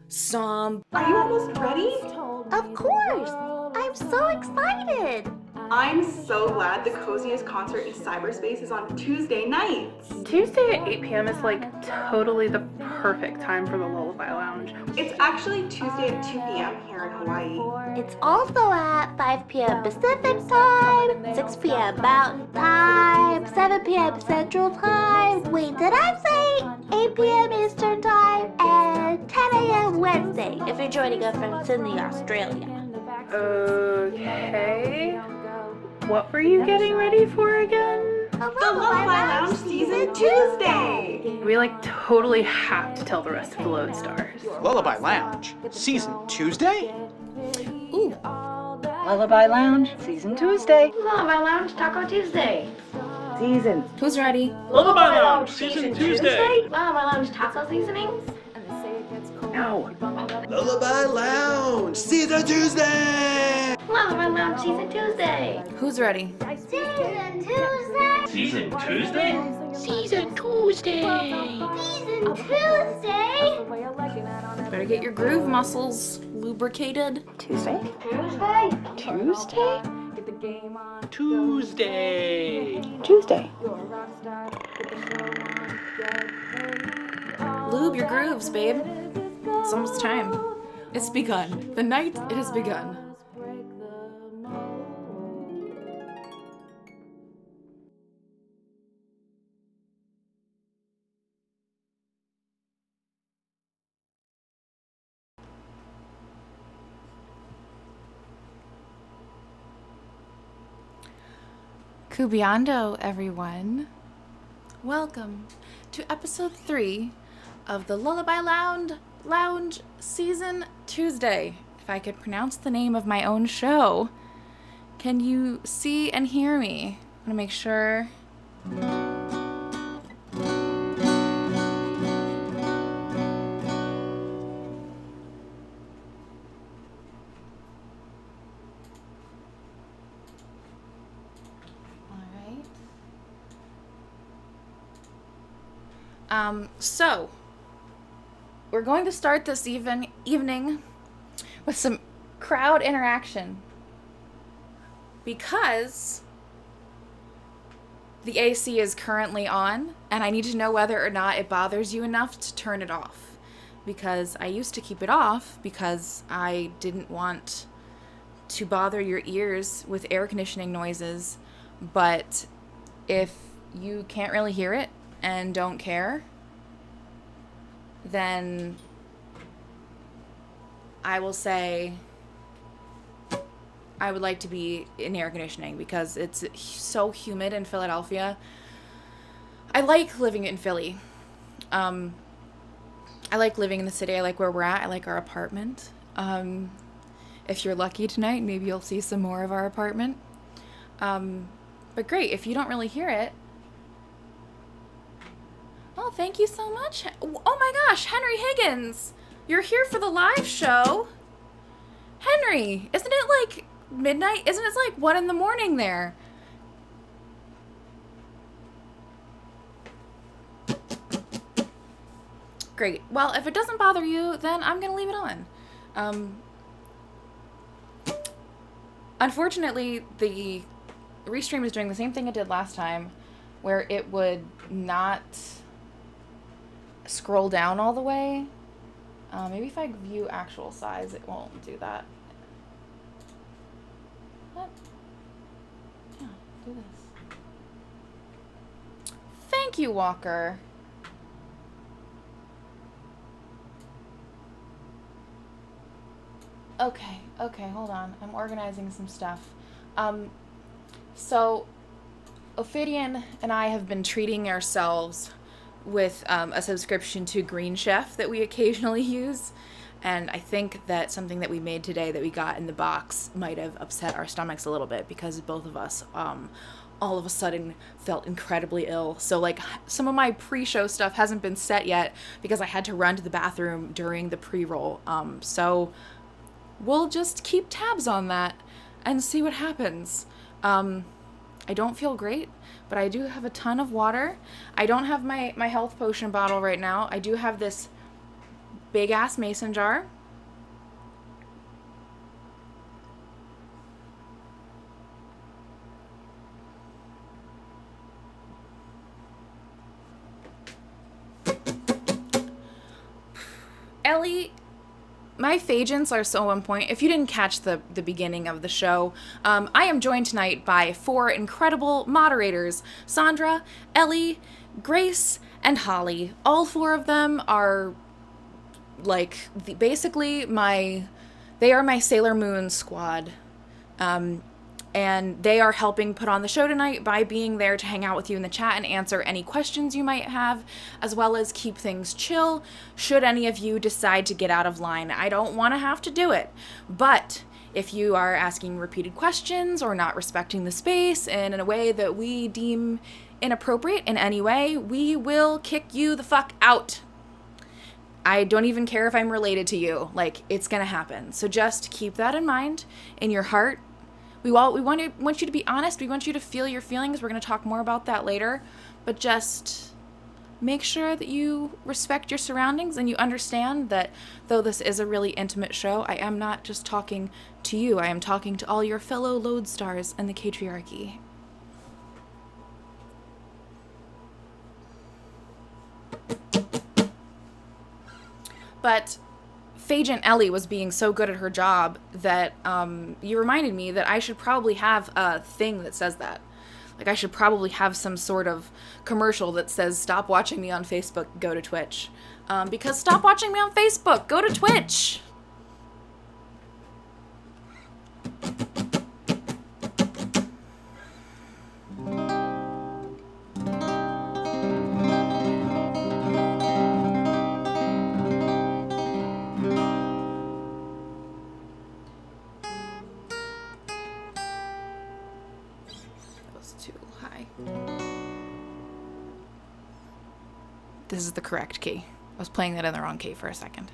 some... Are you almost ready? Of course! I'm so excited! I'm so glad the coziest concert in cyberspace is on Tuesday nights. Tuesday at 8 p.m. is like totally the perfect time for the Lullaby Lounge. It's actually Tuesday at 2 p.m. here in Hawaii. It's also at 5 p.m. Pacific Time, 6 p.m. Mountain Time, 7 p.m. Central Time. Wait, did I say 8 p.m. Eastern Time? And 10 a.m. Wednesday if you're joining us from Sydney, Australia. Okay. What were you getting ready for again? The Lullaby Lounge Season Tuesday! We totally have to tell the rest of the Lodestars. Lullaby Lounge, Season Tuesday? Ooh. Lullaby Lounge, Season Tuesday. Lullaby Lounge, Taco Tuesday. Season. Who's ready? Lullaby Lounge, Season Tuesday! Lullaby Lounge, Taco Seasonings. No. Lullaby Lounge, Season Tuesday! Lullaby Lounge, Season Tuesday. Who's ready? Season Tuesday! Season Tuesday? Season Tuesday! Season Tuesday! Better get your groove muscles lubricated. Tuesday? Tuesday. Tuesday? Tuesday! Tuesday. Lube your grooves, babe. It's almost time. It's begun. The night, it has begun. Kubiando, everyone. Welcome to episode 3 of the Lullaby Lounge Season Tuesday. If I could pronounce the name of my own show. Can you see and hear me? I want to make sure. So, we're going to start this evening with some crowd interaction because the AC is currently on and I need to know whether or not it bothers you enough to turn it off, because I used to keep it off because I didn't want to bother your ears with air conditioning noises. But if you can't really hear it and don't care, then I will say I would like to be in air conditioning because it's so humid in Philadelphia. I like living in Philly. I like living in the city. I like where we're at. I like our apartment. If you're lucky tonight, maybe you'll see some more of our apartment. But great, if you don't really hear it. Oh, thank you so much. Oh my gosh, Henry Higgins. You're here for the live show. Henry, isn't it like midnight? Isn't it like 1 a.m. there? Great. Well, if it doesn't bother you, then I'm going to leave it on. Unfortunately, the restream is doing the same thing it did last time, where it would not scroll down all the way. Maybe if I view actual size, it won't do that. What? Yeah, do this. Thank you, Walker. Okay, hold on. I'm organizing some stuff. So, Ophidian and I have been treating ourselves with a subscription to Green Chef that we occasionally use. And I think that something that we made today that we got in the box might have upset our stomachs a little bit because both of us all of a sudden felt incredibly ill. So some of my pre-show stuff hasn't been set yet because I had to run to the bathroom during the pre-roll. So we'll just keep tabs on that and see what happens. I don't feel great, but I do have a ton of water. I don't have my health potion bottle right now. I do have this big ass mason jar. Ellie, my phagents are so on point. If you didn't catch the beginning of the show, I am joined tonight by 4 incredible moderators: Sandra, Ellie, Grace, and Holly. All 4 of them are like basically they are my Sailor Moon squad. And they are helping put on the show tonight by being there to hang out with you in the chat and answer any questions you might have, as well as keep things chill should any of you decide to get out of line. I don't want to have to do it, but if you are asking repeated questions or not respecting the space in a way that we deem inappropriate in any way, we will kick you the fuck out. I don't even care if I'm related to you. Like, it's gonna happen. So just keep that in mind in your heart. We want you to be honest. We want you to feel your feelings. We're going to talk more about that later. But just make sure that you respect your surroundings and you understand that though this is a really intimate show, I am not just talking to you. I am talking to all your fellow lodestars in the Catriarchy. But Phagent Ellie was being so good at her job that you reminded me that I should probably have a thing that says that. Like, I should probably have some sort of commercial that says, stop watching me on Facebook, go to Twitch. Because stop watching me on Facebook, go to Twitch! This is the correct key. I was playing that in the wrong key for a second.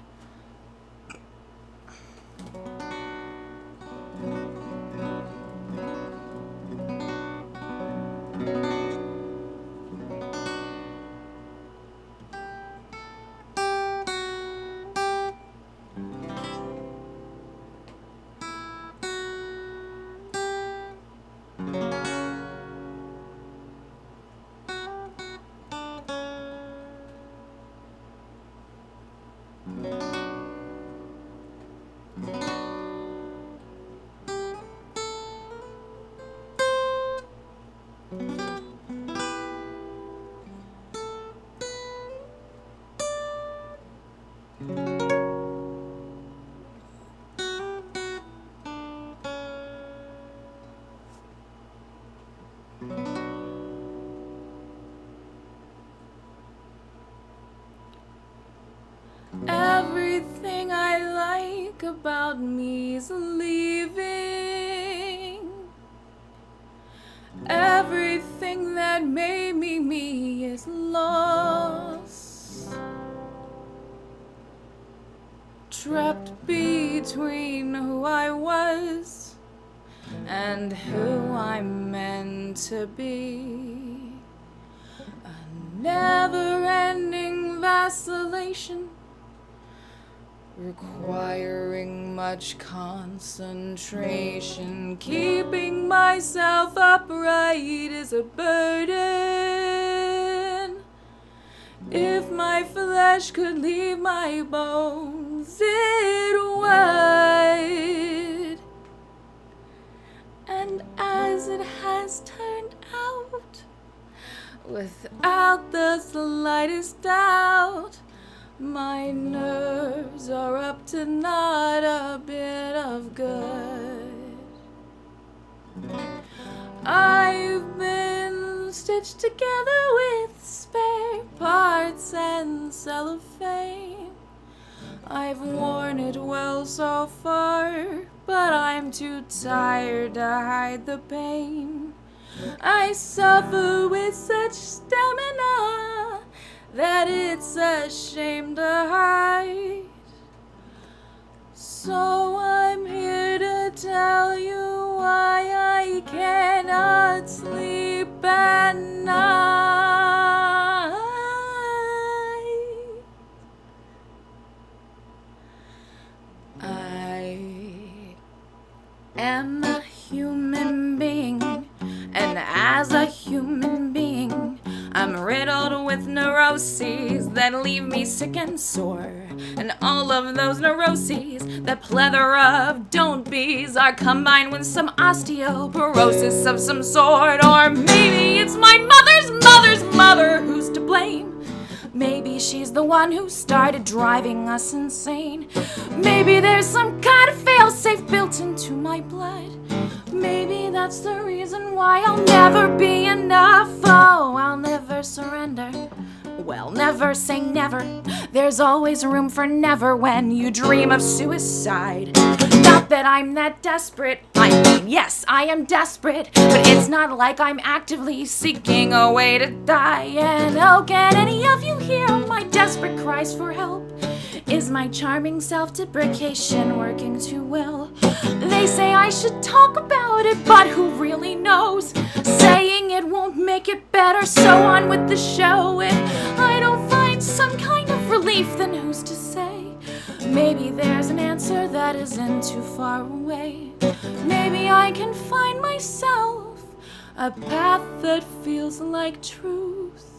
Everything I like about me's leaving. Everything that made me me is lost. Trapped between who I was and who I'm meant to be. A never-ending vacillation, requiring much concentration. Keeping myself upright is a burden. If my flesh could leave my bones, it would. And as it has turned out, without the slightest doubt, my nerves are up to not a bit of good. I've been stitched together with spare parts and cellophane. I've worn it well so far, but I'm too tired to hide the pain. I suffer with such stamina that it's a shame to hide. So I'm here to tell you why I cannot sleep at night. 'Cause am a human being, and as a human being, I'm riddled with neuroses that leave me sick and sore. And all of those neuroses, that plethora of don't be's, are combined with some osteoporosis of some sort. Or maybe it's my mother's mother who's to blame. Maybe she's the one who started driving us insane. Maybe there's some kind of failsafe built into my blood. Maybe that's the reason why I'll never be enough. Oh, I'll never surrender. Well, never say never. There's always room for never when you dream of suicide. Not that I'm that desperate. I mean, yes, I am desperate, but it's not like I'm actively seeking a way to die. And oh, can any of you hear my desperate cries for help? Is my charming self-deprecation working too well? They say I should talk about it, but who really knows? Saying it won't make it better, so on with the show. If I don't find some kind of relief, then who's to say? Maybe there's an answer that isn't too far away. Maybe I can find myself a path that feels like truth.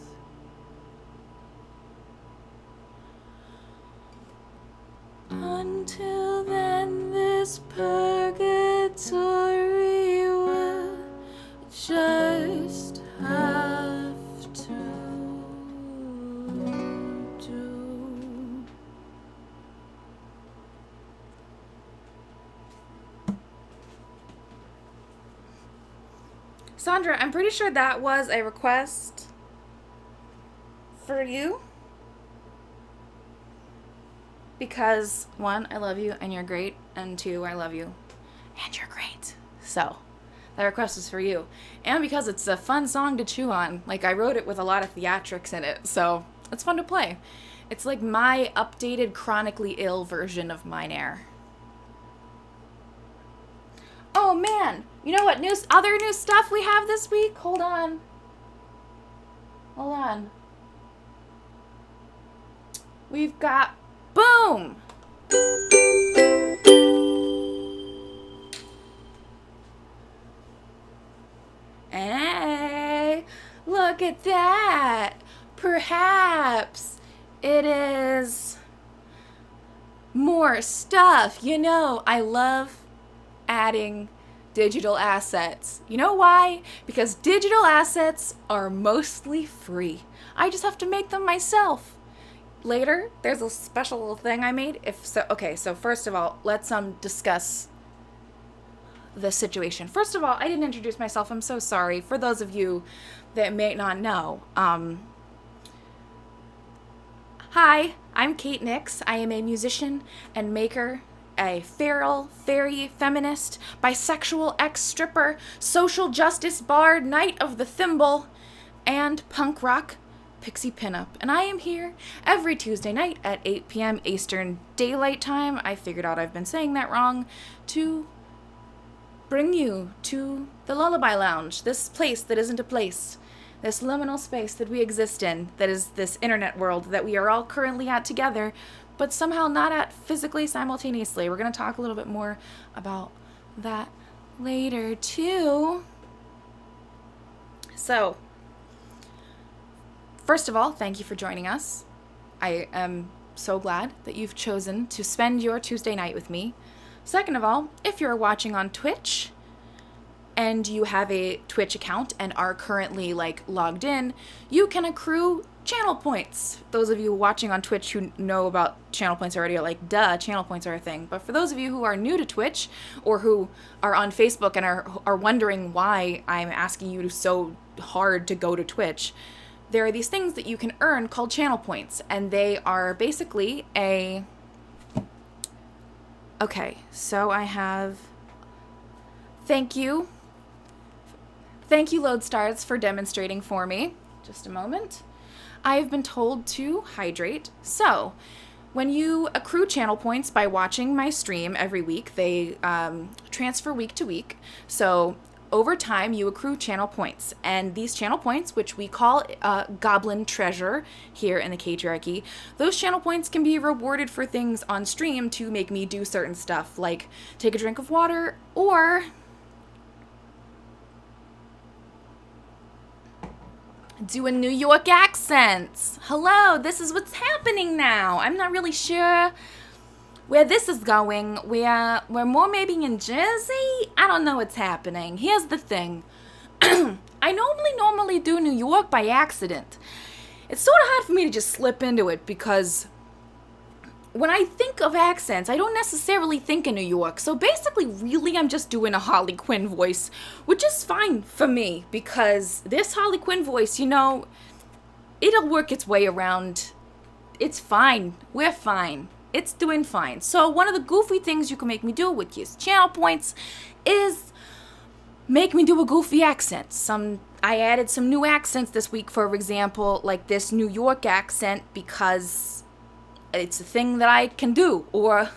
Until then, this purgatory will just have to do. Sandra, I'm pretty sure that was a request for you. Because, one, I love you and you're great, and two, I love you and you're great. So, that request is for you. And because it's a fun song to chew on. Like, I wrote it with a lot of theatrics in it, so it's fun to play. It's like my updated chronically ill version of Mine Air. Oh man, you know what other new stuff we have this week? Hold on. We've got boom! Hey, look at that! Perhaps it is more stuff. You know, I love adding digital assets. You know why? Because digital assets are mostly free. I just have to make them myself. Later, there's a special little thing I made. So first of all, let's discuss the situation. First of all, I didn't introduce myself. I'm so sorry. For those of you that may not know, hi, I'm Kate Nix. I am a musician and maker, a feral, fairy, feminist, bisexual ex-stripper, social justice bard, knight of the thimble, and punk rock pixie pinup. And I am here every Tuesday night at 8 p.m. Eastern Daylight Time. I figured out I've been saying that wrong, to bring you to the Lullaby Lounge, this place that isn't a place, this liminal space that we exist in, that is this internet world that we are all currently at together, but somehow not at physically simultaneously. We're going to talk a little bit more about that later too. So, first of all, thank you for joining us. I am so glad that you've chosen to spend your Tuesday night with me. Second of all, if you're watching on Twitch and you have a Twitch account and are currently logged in, you can accrue channel points. Those of you watching on Twitch who know about channel points already are like, duh, channel points are a thing. But for those of you who are new to Twitch or who are on Facebook and are wondering why I'm asking you so hard to go to Twitch, there are these things that you can earn called channel points, and they are basically okay, so I have thank you Lodestars for demonstrating for me. Just a moment. I have been told to hydrate. So when you accrue channel points by watching my stream every week, they transfer week to week. So over time, you accrue channel points. And these channel points, which we call goblin treasure here in the Catriarchy, those channel points can be rewarded for things on stream to make me do certain stuff, like take a drink of water or do a New York accent. Hello, this is what's happening now. I'm not really sure where this is going. We're more maybe in Jersey? I don't know what's happening. Here's the thing. I normally do New York by accident. It's sort of hard for me to just slip into it because when I think of accents, I don't necessarily think of New York. So basically, really, I'm just doing a Harley Quinn voice, which is fine for me because this Harley Quinn voice, it'll work its way around. It's fine. We're fine. It's doing fine. So one of the goofy things you can make me do with your channel points is make me do a goofy accent. I added some new accents this week, for example, like this New York accent because it's a thing that I can do, or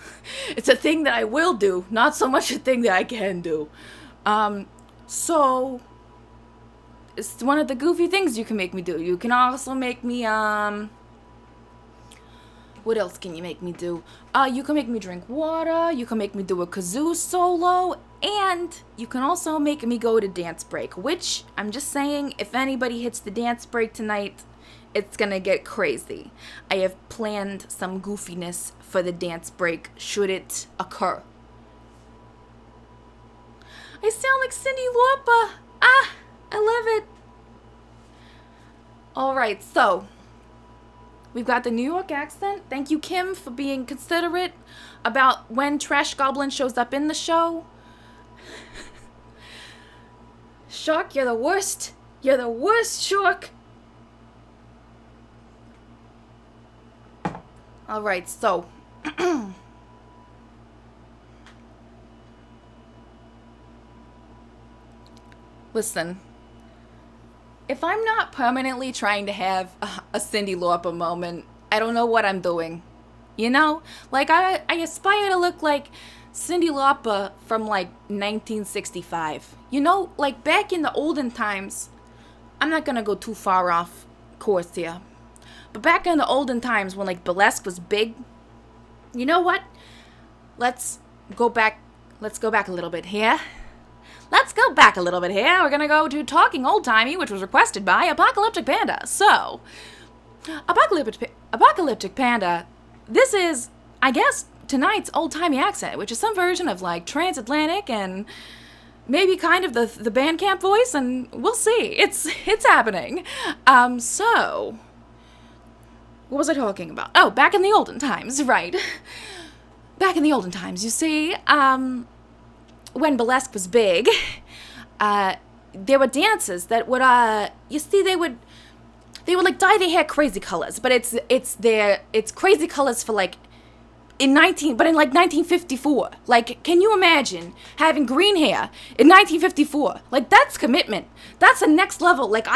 it's a thing that I will do, not so much a thing that I can do. So it's one of the goofy things you can make me do. You can also make me, what else can you make me do? You can make me drink water, you can make me do a kazoo solo, and you can also make me go to dance break, which, I'm just saying, if anybody hits the dance break tonight, it's gonna get crazy. I have planned some goofiness for the dance break, should it occur. I sound like Cyndi Lauper. I love it. Alright, so we've got the New York accent. Thank you, Kim, for being considerate about when Trash Goblin shows up in the show. Shark, you're the worst. You're the worst, Shark. Alright, so listen. If I'm not permanently trying to have a Cyndi Lauper moment, I don't know what I'm doing. Like I aspire to look like Cyndi Lauper from like 1965. Like back in the olden times. I'm not gonna go too far off course here. But back in the olden times when like burlesque was big, you know what? Let's go back a little bit here. We're gonna go to Talking Old Timey, which was requested by Apocalyptic Panda. So, Apocalyptic Panda, this is, I guess, tonight's old timey accent, which is some version of like transatlantic and maybe kind of the Bandcamp voice, and we'll see. It's happening. So, what was I talking about? Oh, back in the olden times, right? Back in the olden times, you see, when burlesque was big, there were dancers that would, they would like dye their hair crazy colors, but it's crazy colors for like, in 1954. Like, can you imagine having green hair in 1954? Like, that's commitment. That's a next level. Like,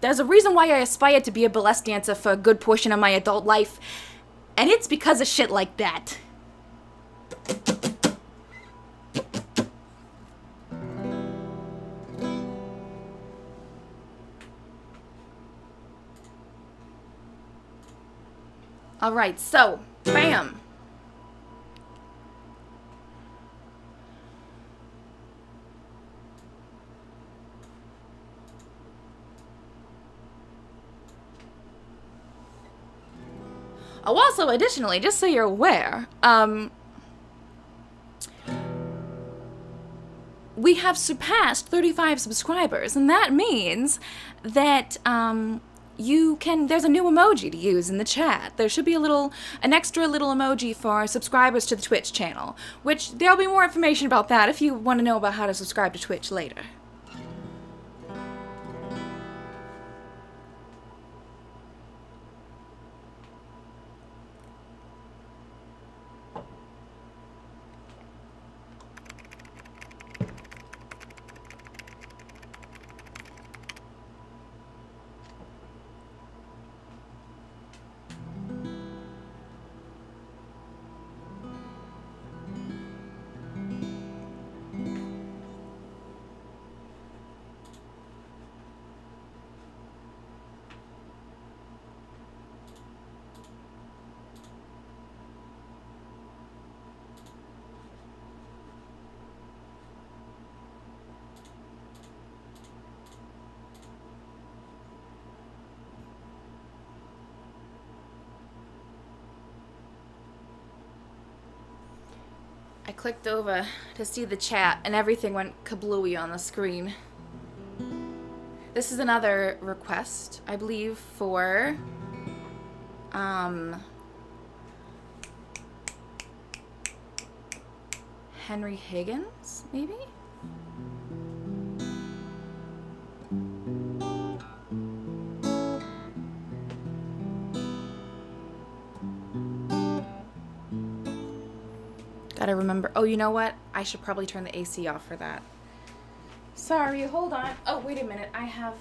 there's a reason why I aspire to be a burlesque dancer for a good portion of my adult life, and it's because of shit like that. Alright, so, bam. Oh, also, additionally, just so you're aware, we have surpassed 35 subscribers, and that means that, there's a new emoji to use in the chat. There should be an extra little emoji for subscribers to the Twitch channel, which there'll be more information about that if you want to know about how to subscribe to Twitch later. clicked over to see the chat and everything went kablooey on the screen. This is another request, I believe, for Henry Higgins, maybe? Gotta remember. Oh, you know what? I should probably turn the AC off for that. Sorry, hold on. Oh, wait a minute. I have,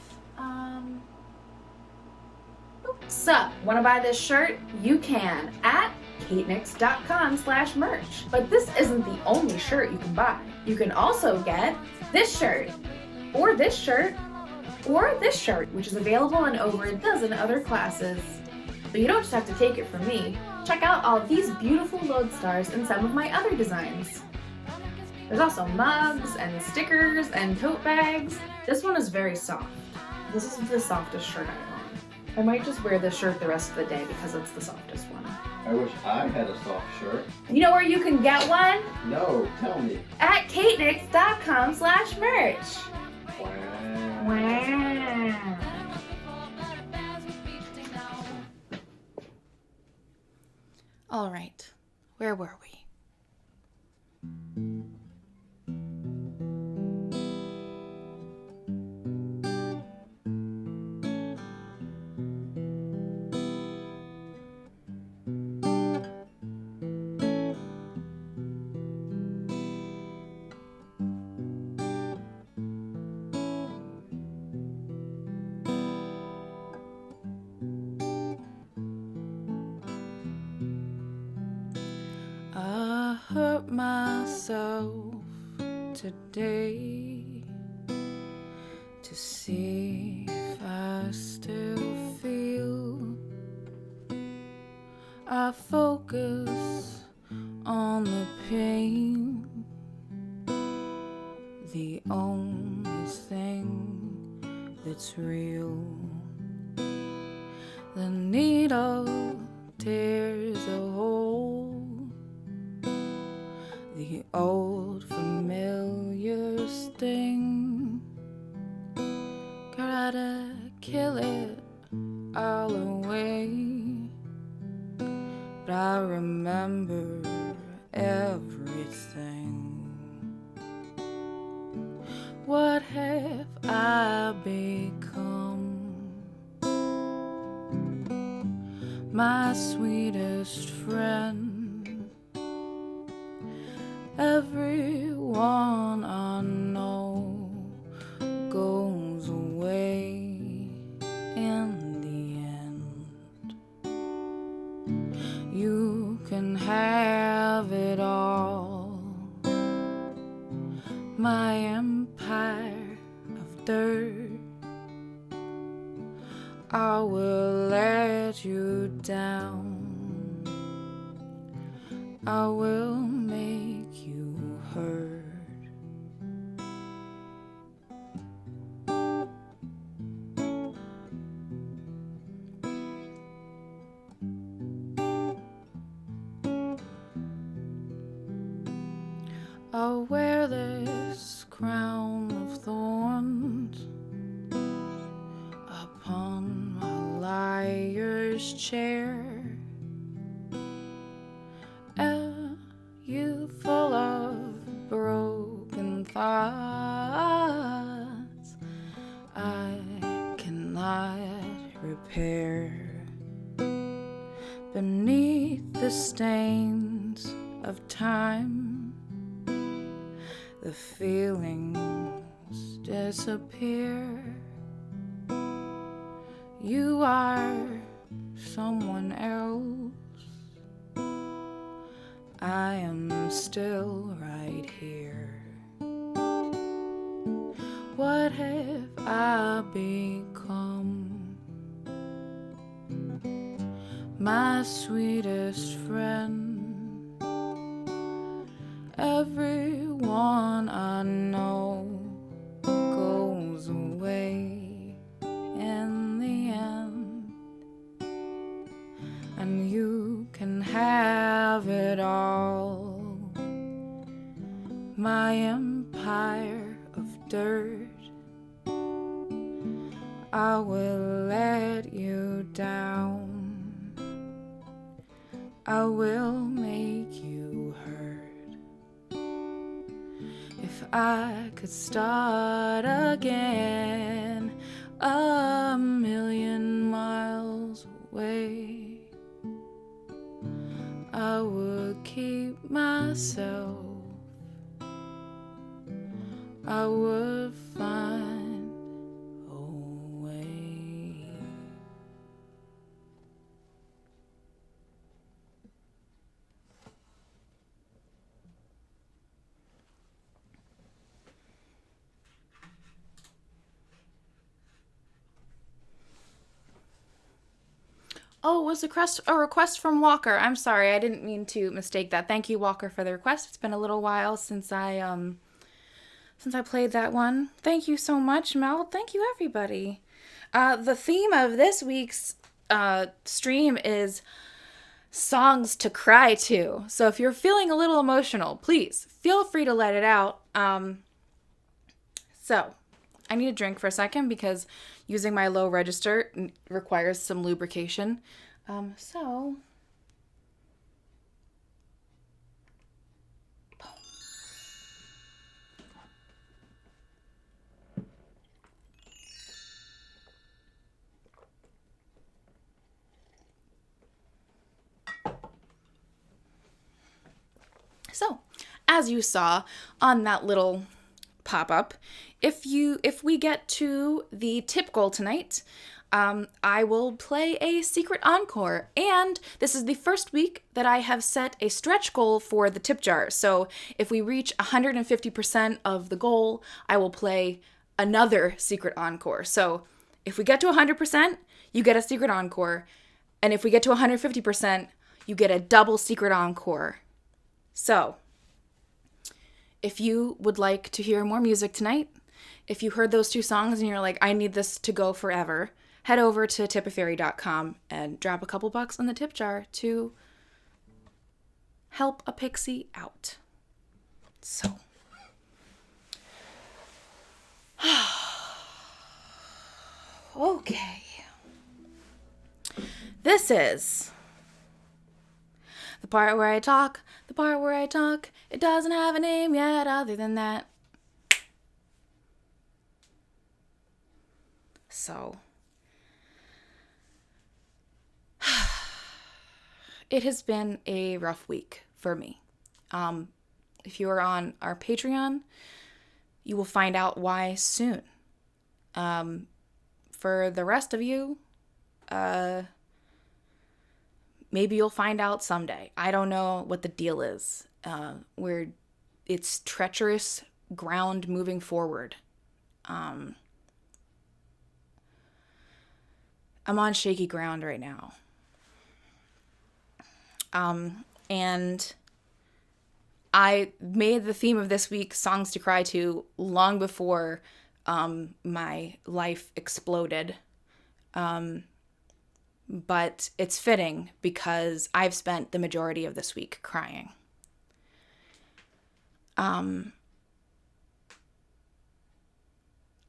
Sup, wanna buy this shirt? You can at katenix.com/merch. But this isn't the only shirt you can buy. You can also get this shirt, or this shirt, or this shirt, which is available in over a dozen other classes. But you don't just have to take it from me. Check out all these beautiful lodestars and some of my other designs. There's also mugs and stickers and tote bags. This one is very soft. This is the softest shirt I own. I might just wear this shirt the rest of the day because it's the softest one. I wish I had a soft shirt. You know where you can get one? No, tell me. At katenix.com/merch. Wow. All right, where were we? I hurt myself today to see if I still feel. I focus on the pain, the only thing that's real. The needle tears a hole, the old familiar sting. Gotta kill it all away, but I remember everything. What have I become? My sweetest friend. Everyone I know goes away in the end. You can have it all, my empire of dirt. I will let you down, I will make you hurt. I'll wear this crown of thorns upon my liar's chair. You full of broken thoughts I cannot repair. Beneath the stains of time, the feelings disappear. You are someone else, I am still right here. What have I become? My sweetest friend. Everyone I know goes away in the end, and you can have it all, my empire of dirt, I will let you down. I will make you hurt. If I could start again 1,000,000 miles away, I would keep myself. I would find a way. Oh, it was a request from Walker. I'm sorry, I didn't mean to mistake that. Thank you, Walker, for the request. It's been a little while since I played that one. Thank you so much, Mel. Thank you, everybody. The theme of this week's stream is songs to cry to. So if you're feeling a little emotional, please feel free to let it out. So I need a drink for a second because using my low register requires some lubrication. So, as you saw on that little pop-up, if we get to the tip goal tonight, I will play a secret encore. And this is the first week that I have set a stretch goal for the tip jar. So if we reach 150% of the goal, I will play another secret encore. So if we get to 100%, you get a secret encore. And if we get to 150%, you get a double secret encore. So, if you would like to hear more music tonight, if you heard those two songs and you're like, I need this to go forever, head over to tipafairy.com and drop a couple bucks in the tip jar to help a pixie out. So. Okay. This is the part where I talk, it doesn't have a name yet other than that. So, it has been a rough week for me. If you are on our Patreon, you will find out why soon. For the rest of you, maybe you'll find out someday. I don't know what the deal is. It's treacherous ground moving forward. I'm on shaky ground right now. And I made the theme of this week songs to cry to long before my life exploded. But it's fitting because I've spent the majority of this week crying.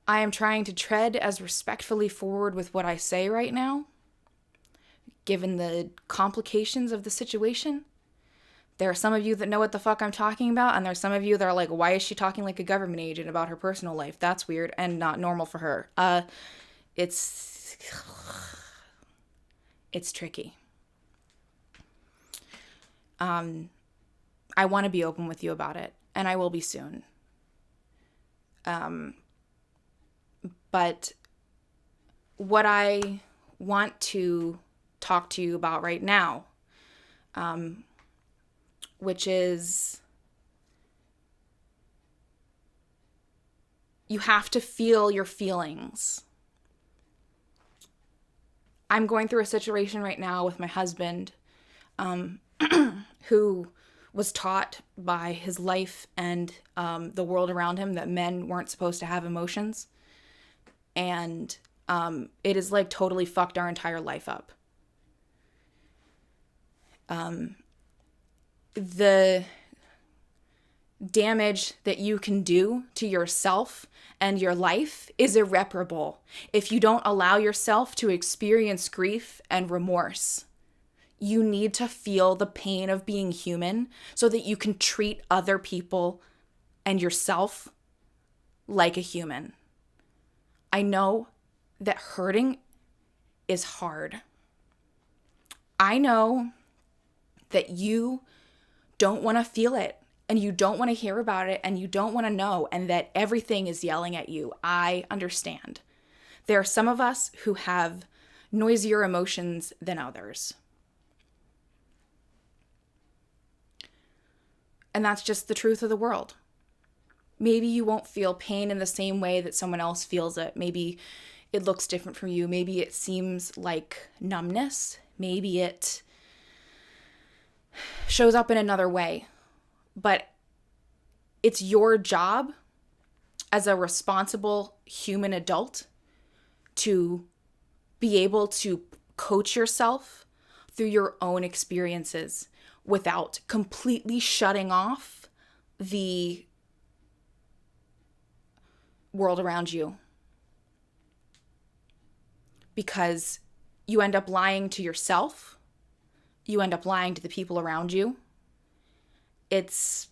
I am trying to tread as respectfully forward with what I say right now, given the complications of the situation. There are some of you that know what the fuck I'm talking about, and there are some of you that are like, why is she talking like a government agent about her personal life? That's weird and not normal for her. It's tricky. I want to be open with you about it, and I will be soon. But what I want to talk to you about right now, which is you have to feel your feelings. I'm going through a situation right now with my husband, who was taught by his life and the world around him that men weren't supposed to have emotions. And it has like totally fucked our entire life up. The damage that you can do to yourself and your life is irreparable if you don't allow yourself to experience grief and remorse. You need to feel the pain of being human so that you can treat other people and yourself like a human. I know that hurting is hard. I know that you don't want to feel it, and you don't want to hear about it, and you don't want to know, and that everything is yelling at you. I understand. There are some of us who have noisier emotions than others. And that's just the truth of the world. Maybe you won't feel pain in the same way that someone else feels it. Maybe it looks different from you. Maybe it seems like numbness. Maybe it shows up in another way. But it's your job as a responsible human adult to be able to coach yourself through your own experiences without completely shutting off the world around you. Because you end up lying to yourself. You end up lying to the people around you. It's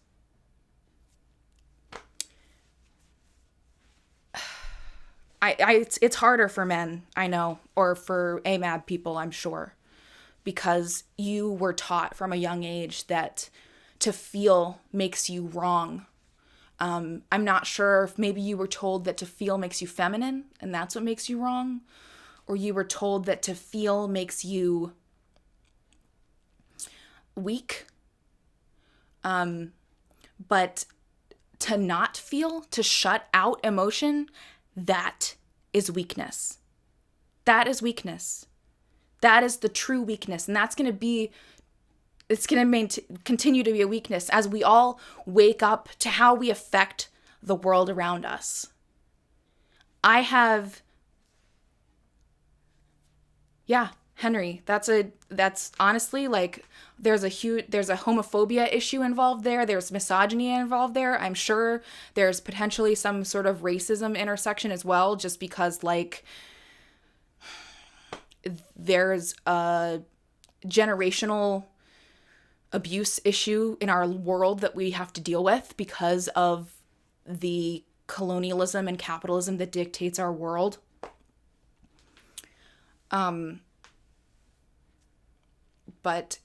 it's harder for men, I know, or for AMAB people, I'm sure, because you were taught from a young age that to feel makes you wrong. I'm not sure if maybe you were told that to feel makes you feminine, and that's what makes you wrong, or you were told that to feel makes you weak. But to not feel, to shut out emotion, that is weakness. That is weakness. That is the true weakness. And that's going to continue to be a weakness as we all wake up to how we affect the world around us. Henry, that's honestly, like, there's a homophobia issue involved there. There's misogyny involved there. I'm sure there's potentially some sort of racism intersection as well, just because, like, there's a generational abuse issue in our world that we have to deal with because of the colonialism and capitalism that dictates our world. But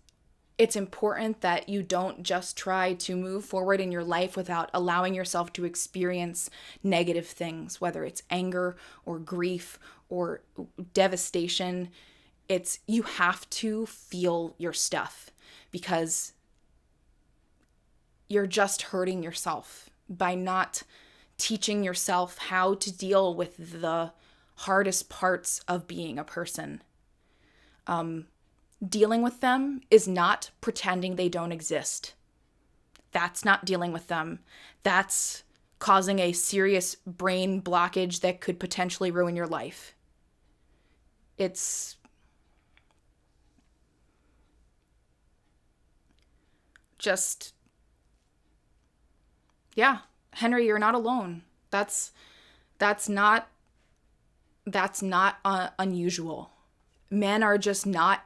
it's important that you don't just try to move forward in your life without allowing yourself to experience negative things, whether it's anger or grief or devastation. You have to feel your stuff, because you're just hurting yourself by not teaching yourself how to deal with the hardest parts of being a person. Dealing with them is not pretending they don't exist. That's not dealing with them. That's causing a serious brain blockage that could potentially ruin your life. It's just, yeah, Henry, you're not alone. That's not unusual. Men are just not.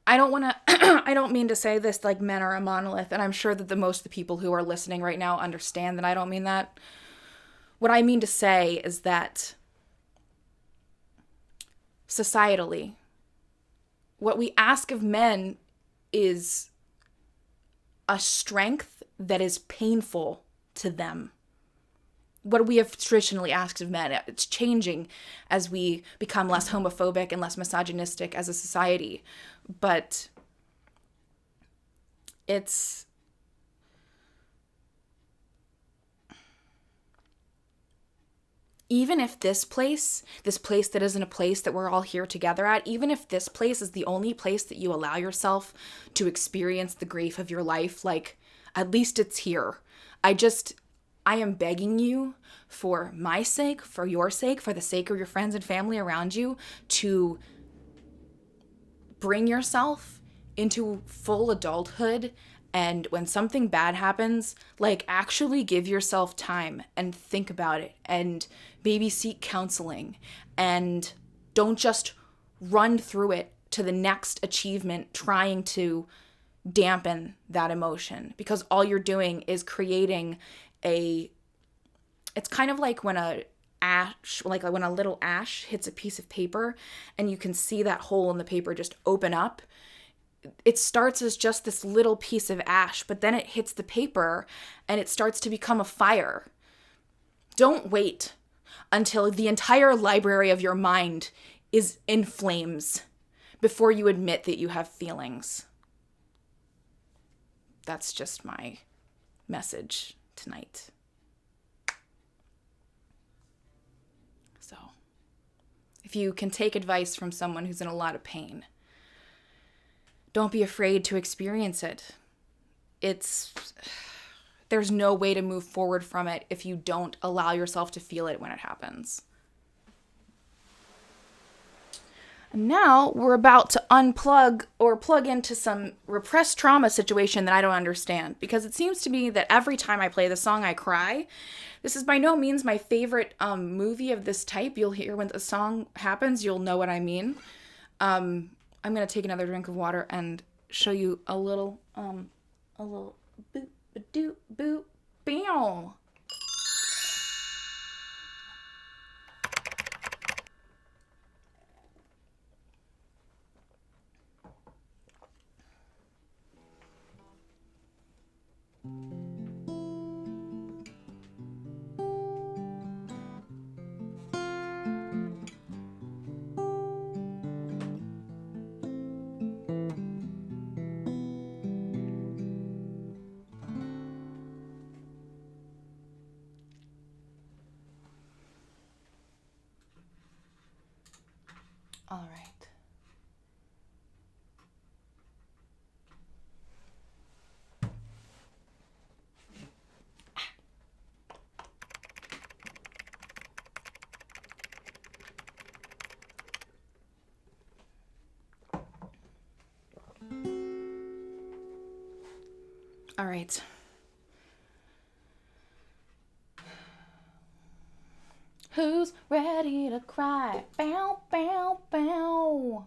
I don't mean to say this like men are a monolith, and I'm sure that most of the people who are listening right now understand that I don't mean that. What I mean to say is that societally, what we ask of men is a strength that is painful to them. What we have traditionally asked of men, it's changing as we become less homophobic and less misogynistic as a society. But it's even if this place that isn't a place that we're all here together at, even if this place is the only place that you allow yourself to experience the grief of your life, like, at least it's here. I am begging you, for my sake, for your sake, for the sake of your friends and family around you, to bring yourself into full adulthood, and when something bad happens, like, actually give yourself time and think about it, and maybe seek counseling, and don't just run through it to the next achievement trying to dampen that emotion, because all you're doing is creating it's kind of like when when a little ash hits a piece of paper and you can see that hole in the paper just open up. It starts as just this little piece of ash, but then it hits the paper and it starts to become a fire. Don't wait until the entire library of your mind is in flames before you admit that you have feelings. That's just my message tonight. So, if you can take advice from someone who's in a lot of pain, don't be afraid to experience it. There's no way to move forward from it if you don't allow yourself to feel it when it happens. And now we're about to unplug or plug into some repressed trauma situation that I don't understand, because it seems to me that every time I play the song, I cry. This is by no means my favorite movie of this type. You'll hear when the song happens, you'll know what I mean. I'm going to take another drink of water and show you a little boop, doop, boop, bow. All right. All right. Who's ready to cry? Bow, bow, bow.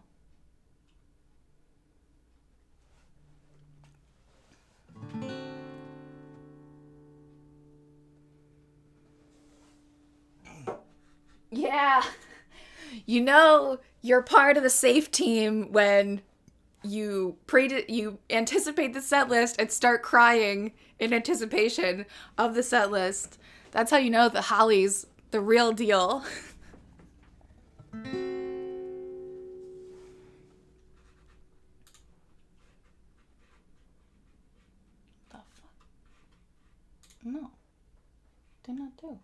Yeah. You know you're part of the safe team when you anticipate the set list and start crying in anticipation of the set list. That's how you know that Holly's the real deal. The fuck? No. Did not do.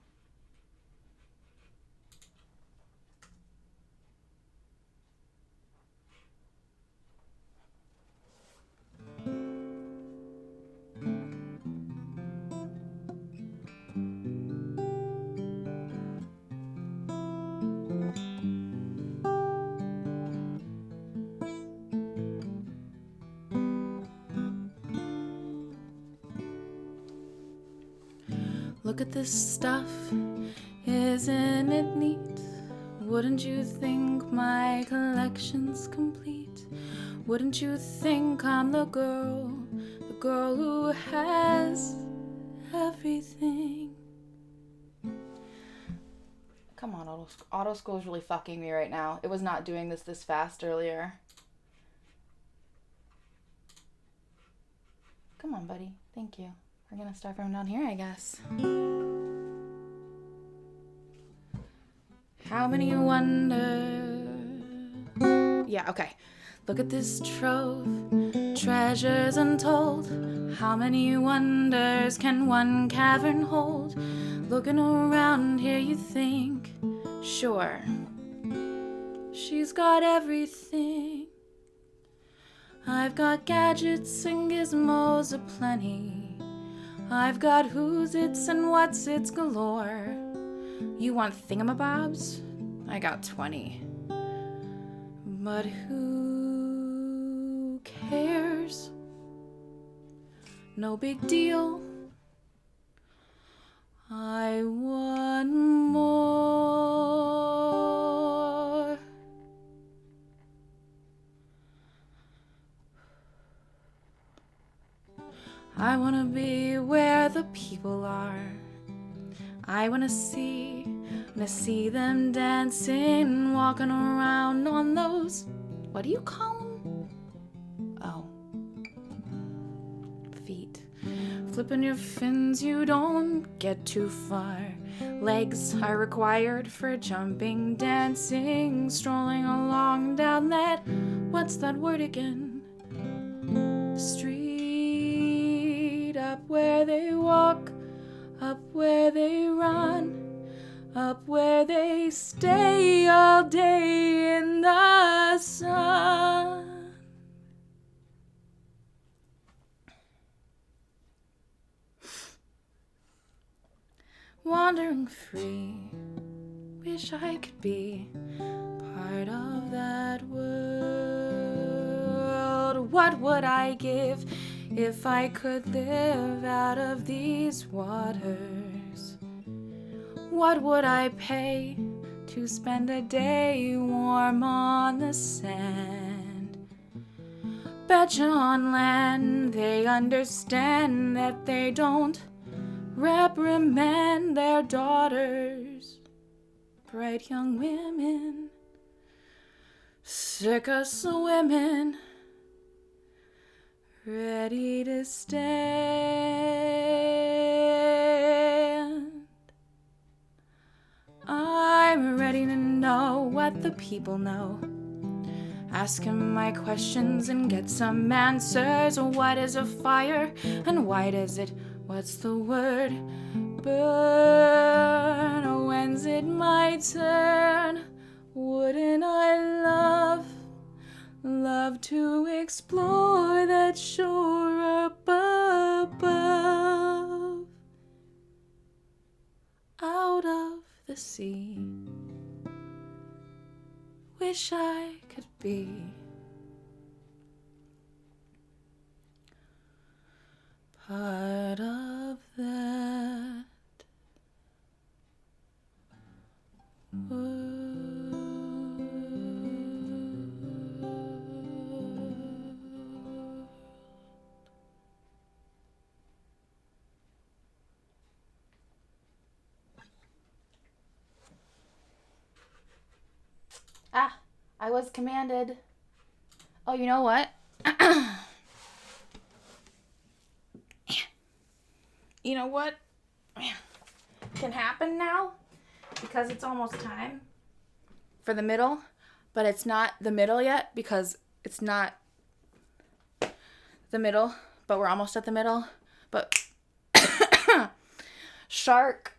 Look at this stuff, isn't it neat? Wouldn't you think my collection's complete? Wouldn't you think I'm the girl who has everything? Come on, auto school is really fucking me right now. It was not doing this fast earlier. Come on, buddy. Thank you. We're gonna start from down here, I guess. How many wonders? Yeah, okay. Look at this trove, treasures untold. How many wonders can one cavern hold? Looking around here, you think, sure, she's got everything. I've got gadgets and gizmos aplenty. I've got who's its and what's its galore. You want thingamabobs? I got 20. But who cares? cares? No big deal. I want more. I wanna be where the people are. I wanna see them dancing, walking around on those, what do you call them? Oh, feet. Flipping your fins, you don't get too far. Legs are required for jumping, dancing, strolling along down that, what's that word again? Street, up where they walk, up where they run, up where they stay all day in the sun. Wandering free, wish I could be part of that world. What would I give if I could live out of these waters? What would I pay to spend a day warm on the sand? Betcha on land they understand that they don't reprimand their daughters. Bright young women, sick of swimming, ready to stand. I'm ready to know what the people know. Ask him my questions and get some answers. What is a fire and why does it? What's the word? Burn. When's it my turn? Wouldn't I love to explore that shore up above, out of the sea. Wish I could be part of that world. I was commanded. Oh, you know what? You know what can happen now? Because it's almost time for the middle, but it's not the middle yet because it's not the middle, but we're almost at the middle. But shark.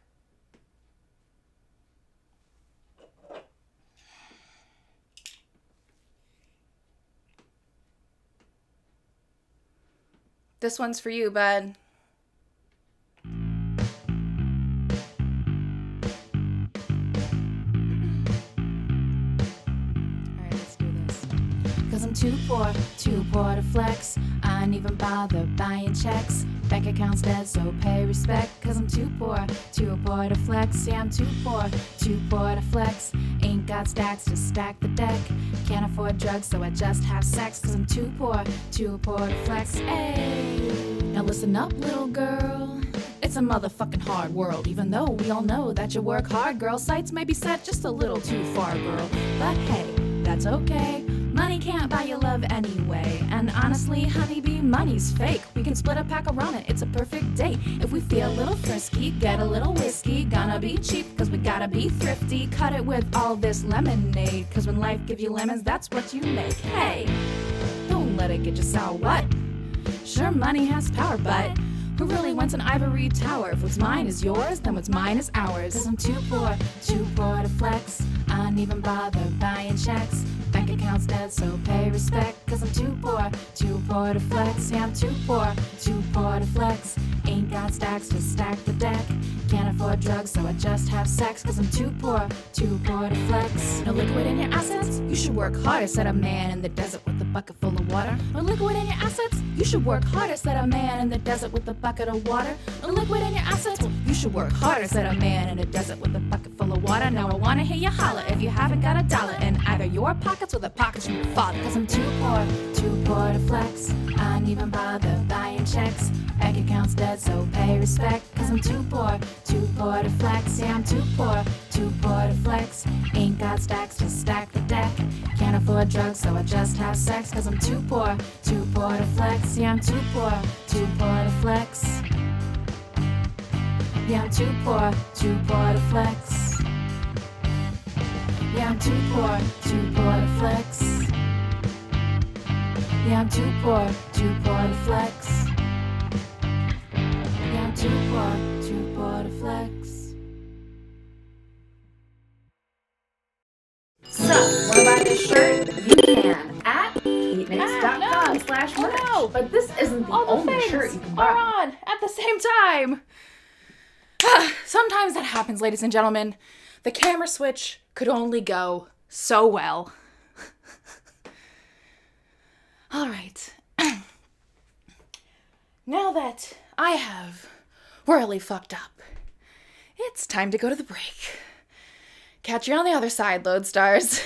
This one's for you, bud. I'm too poor to flex. I ain't even bother buying checks. Bank account's dead, so pay respect. Cause I'm too poor to flex. Yeah, I'm too poor to flex. Ain't got stacks to stack the deck. Can't afford drugs, so I just have sex. Cause I'm too poor to flex. Hey, now listen up, little girl. It's a motherfucking hard world. Even though we all know that you work hard, girl. Sights may be set just a little too far, girl. But hey, that's okay. Money can't buy you love anyway. And honestly, honeybee, money's fake. We can split a pack around it, it's a perfect date. If we feel a little frisky, get a little whiskey. Gonna be cheap, cause we gotta be thrifty. Cut it with all this lemonade. Cause when life gives you lemons, that's what you make. Hey, don't let it get you sour. What? Sure, money has power, but who really wants an ivory tower? If what's mine is yours, then what's mine is ours. Cause I'm too poor to flex. I ain't even bother buying checks. Bank account's dead, so pay respect. Cause I'm too poor to flex. Yeah, I'm too poor to flex. Ain't got stacks to stack the deck. Can't afford drugs, so I just have sex. Cause I'm too poor to flex. No liquid in your assets, you should work harder, said a man in the desert with a bucket full of water. No liquid in your assets, you should work harder, said a man in the desert with a bucket of water. No liquid in your assets, you should work harder, said a man in the desert with a bucket full of water. Now I wanna hear you holler if you haven't got a dollar in either your pockets or the pockets of your father. Cause I'm too poor to flex. I ain't even bother buying checks. Bank account's dead, so pay respect. Cause I'm too poor to flex. Yeah, I'm too poor to flex. Ain't got stacks to stack the deck. Can't afford drugs, so I just have sex. Cause I'm too poor to flex. Yeah, I'm too poor to flex. Yeah, I'm too poor to flex. Yeah, I'm too poor to flex. Yeah, I'm too poor to flex. Yeah, I'm too poor to flex. So, wanna buy this shirt? You can at kateniks.com/merch. No. But this isn't the All the only things shirt you can are buy. on at the same time. Sometimes that happens, ladies and gentlemen. The camera switch could only go so well. All right. Now that I have royally fucked up, it's time to go to the break. Catch you on the other side, Lodestars.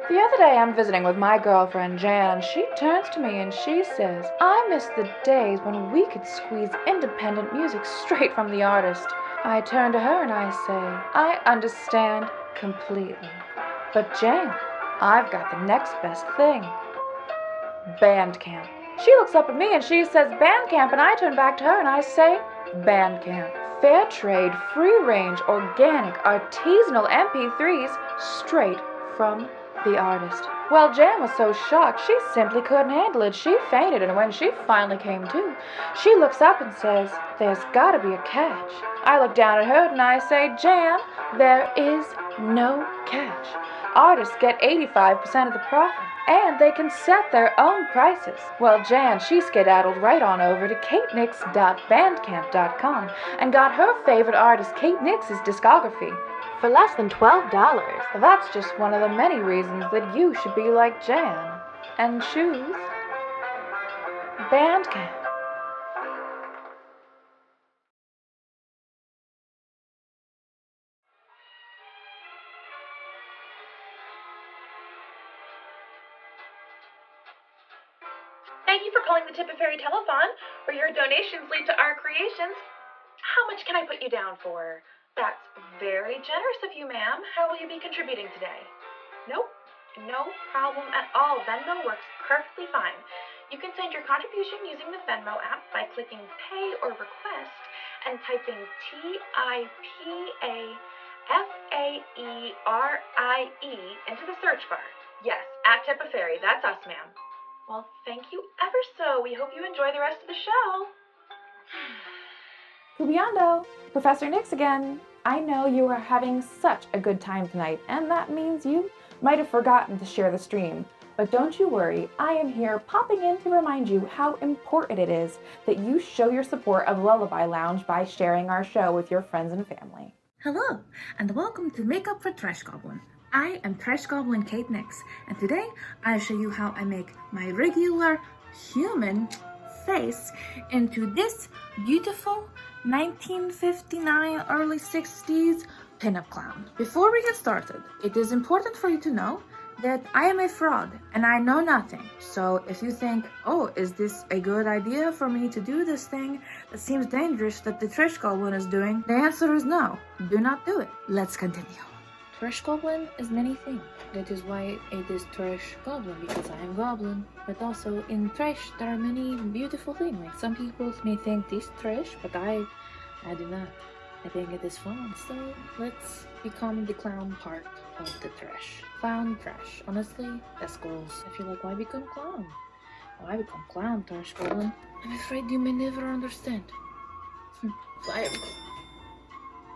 The other day I'm visiting with my girlfriend Jan. She turns to me and she says, I miss the days when we could squeeze independent music straight from the artist. I turn to her and I say, I understand completely. But Jan, I've got the next best thing. Bandcamp. She looks up at me and she says Bandcamp, and I turn back to her and I say Bandcamp. Fair trade, free range, organic, artisanal MP3s straight from the artist. Well, Jan was so shocked, she simply couldn't handle it. She fainted, and when she finally came to, she looks up and says, there's gotta be a catch. I look down at her and I say, Jan, there is no catch. Artists get 85% of the profit, and they can set their own prices. Well, Jan, she skedaddled right on over to katenix.bandcamp.com and got her favorite artist Kate Nix's discography for less than $12. That's just one of the many reasons that you should be like Jan and choose Bandcamp. Thank you for calling the Tip-A-Fairy Telethon, where your donations lead to our creations. How much can I put you down for? That's very generous of you, ma'am. How will you be contributing today? Nope, no problem at all. Venmo works perfectly fine. You can send your contribution using the Venmo app by clicking Pay or Request and typing TIPAFAERIE into the search bar. Yes, at Tip-A-Fairy, that's us, ma'am. Well, thank you ever so. We hope you enjoy the rest of the show. Kubiando, Professor Nix again. I know you are having such a good time tonight, and that means you might have forgotten to share the stream. But don't you worry, I am here popping in to remind you how important it is that you show your support of Lullaby Lounge by sharing our show with your friends and family. Hello, and welcome to Makeup for Trash Goblin. I am Trash Goblin Kate Nix, and today I'll show you how I make my regular human face into this beautiful 1959 early 60s pinup clown. Before we get started, it is important for you to know that I am a fraud and I know nothing. So if you think, oh, is this a good idea for me to do this thing that seems dangerous that the Trash Goblin is doing, the answer is no. Do not do it. Let's continue. Trash Goblin is many things. That is why it is Trash Goblin, because I am Goblin. But also in trash there are many beautiful things. Like some people may think this trash, but I do not. I think it is fun. So let's become the clown part of the trash. Clown trash. Honestly, that's gross. I feel like, why become clown? Why become clown, Trash Goblin? I'm afraid you may never understand. Fire.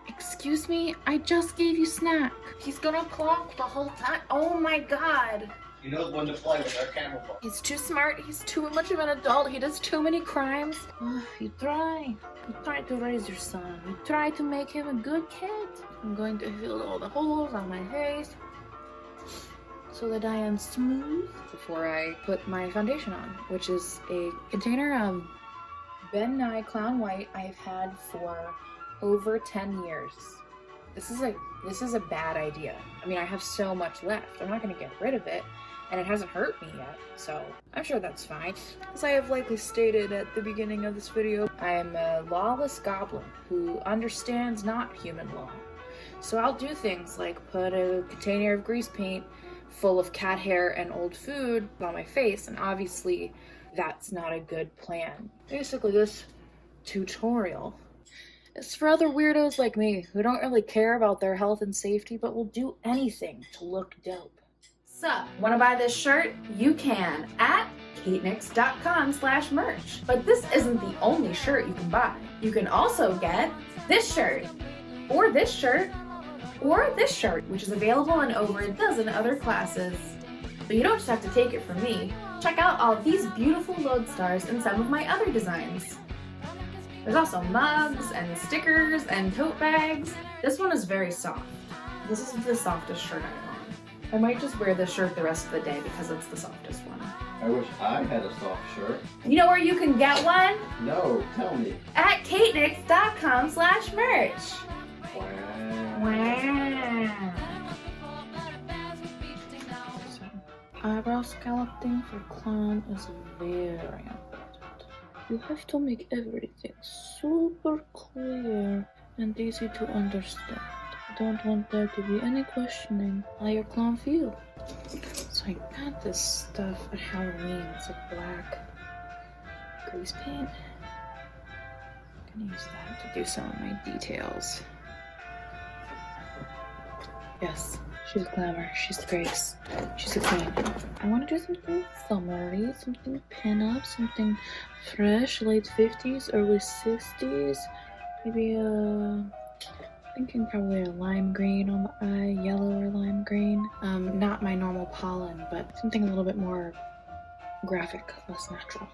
Excuse me, I just gave you snack. He's gonna clock the whole time. Oh my god. He knows when to play with our camera phone. He's too smart. He's too much of an adult. He does too many crimes. You try to raise your son. You try to make him a good kid. I'm going to fill all the holes on my face so that I am smooth before I put my foundation on, which is a container of Ben Nye Clown White I've had for over 10 years. This is a bad idea. I mean, I have so much left. I'm not gonna get rid of it, and it hasn't hurt me yet, so I'm sure that's fine. As I have likely stated at the beginning of this video, I am a lawless goblin who understands not human law. So I'll do things like put a container of grease paint full of cat hair and old food on my face, and obviously that's not a good plan. Basically, this tutorial is for other weirdos like me who don't really care about their health and safety but will do anything to look dope. So, want to buy this shirt? You can at katenix.com/merch. But this isn't the only shirt you can buy. You can also get this shirt, or this shirt, or this shirt, which is available in over a dozen other classes. But you don't just have to take it from me. Check out all these beautiful lodestars and some of my other designs. There's also mugs and stickers and tote bags. This one is very soft. This is the softest shirt I own. I might just wear this shirt the rest of the day because it's the softest one. I wish I had a soft shirt. You know where you can get one? No, tell me. At katenix.com/merch. Wow. Eyebrow sculpting for clown is very important. You have to make everything super clear and easy to understand. I don't want there to be any questioning how your clown feels. So I got this stuff at Halloween. It's like black grease paint. I'm gonna use that to do some of my details. Yes, she's Glamour, she's Grace, she's a queen. I want to do something summery, something pin-up, something fresh, late 50s, early 60s. Maybe thinking probably a lime green on the eye, yellow or lime green. Not my normal pollen, but something a little bit more graphic, less natural.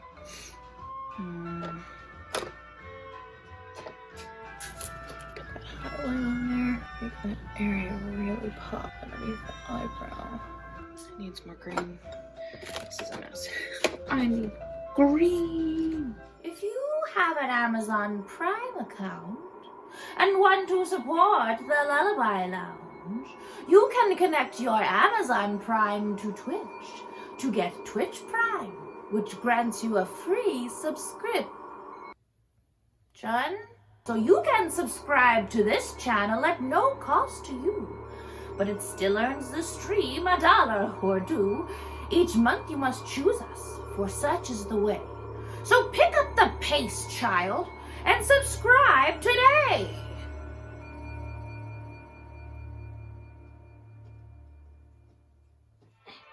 Highlight on there. Make that area really pop underneath the eyebrow. It needs more green. This is a mess. I need green. If you have an Amazon Prime account and want to support the Lullaby Lounge, you can connect your Amazon Prime to Twitch to get Twitch Prime, which grants you a free subscription. So you can subscribe to this channel at no cost to you, but it still earns the stream $1 or $2. Each month you must choose us, for such is the way. So pick up the pace, child, and subscribe today!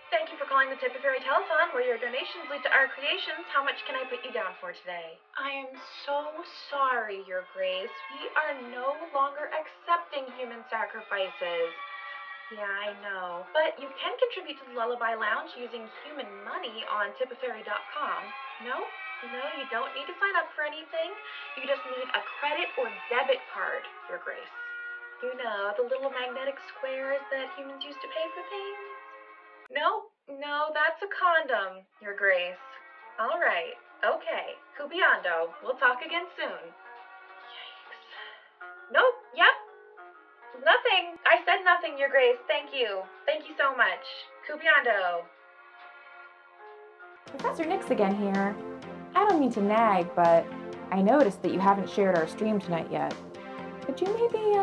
Thank you for calling the Tip of Fairy Telethon, where your donations lead to our creations. How much can I put you down for today? I am so sorry, Your Grace. We are no longer accepting human sacrifices. Yeah, I know. But you can contribute to the Lullaby Lounge using human money on tipofairy.com. No, you don't need to sign up for anything. You just need a credit or debit card, Your Grace. You know, the little magnetic squares that humans use to pay for things? No, that's a condom, Your Grace. All right, okay. Cubiando. We'll talk again soon. Yikes. Nope, yep. Nothing. I said nothing, Your Grace. Thank you. Thank you so much. Cubiando. Professor Nix again here. I don't mean to nag, but I noticed that you haven't shared our stream tonight yet. Could you maybe,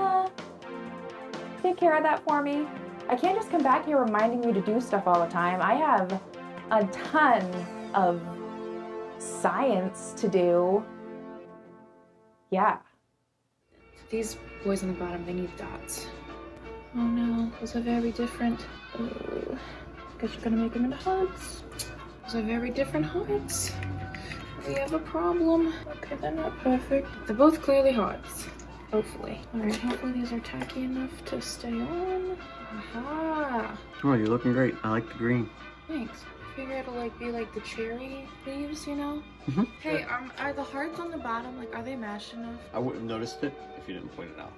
take care of that for me? I can't just come back here reminding me to do stuff all the time. I have a ton of science to do. Yeah. These boys on the bottom, they need dots. Oh no, those are very different. Oh, guess you're gonna make them into hearts. Those are very different hearts. We have a problem. Okay, they're not perfect. They're both clearly hearts. Hopefully. Alright, hopefully these are tacky enough to stay on. Aha! Oh, you're looking great. I like the green. Thanks. I figure it'll like be like the cherry leaves, you know? Mm-hmm. Hey, are the hearts on the bottom, like, are they matched enough? I wouldn't have noticed it if you didn't point it out.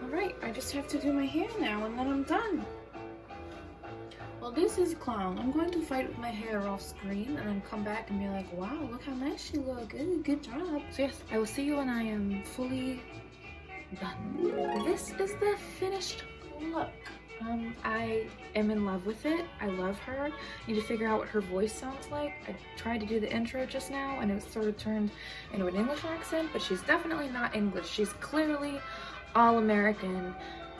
Alright, I just have to do my hair now and then I'm done. Well, this is Clown. I'm going to fight with my hair off screen and then come back and be like, wow, look how nice you look. Good job. So yes, I will see you when I am fully done. This is the finished look. I am in love with it. I love her. I need to figure out what her voice sounds like. I tried to do the intro just now and it sort of turned into an English accent, but she's definitely not English. She's clearly all-American,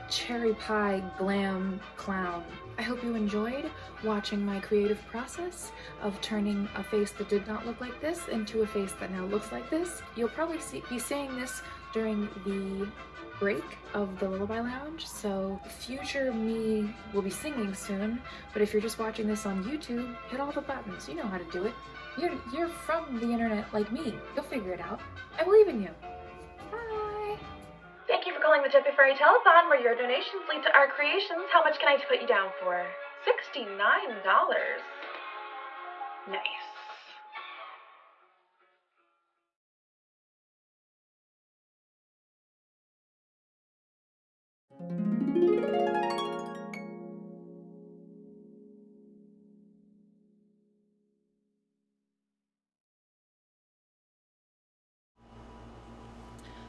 cherry pie, glam clown. I hope you enjoyed watching my creative process of turning a face that did not look like this into a face that now looks like this. You'll probably be seeing this during the break of the Lullaby Lounge, so future me will be singing soon, but if you're just watching this on YouTube, hit all the buttons. You know how to do it. You're from the internet like me. You'll figure it out. I believe in you. Bye! Thank you for calling the Tippy Fairy Telethon, where your donations lead to our creations. How much can I put you down for? $69. Nice.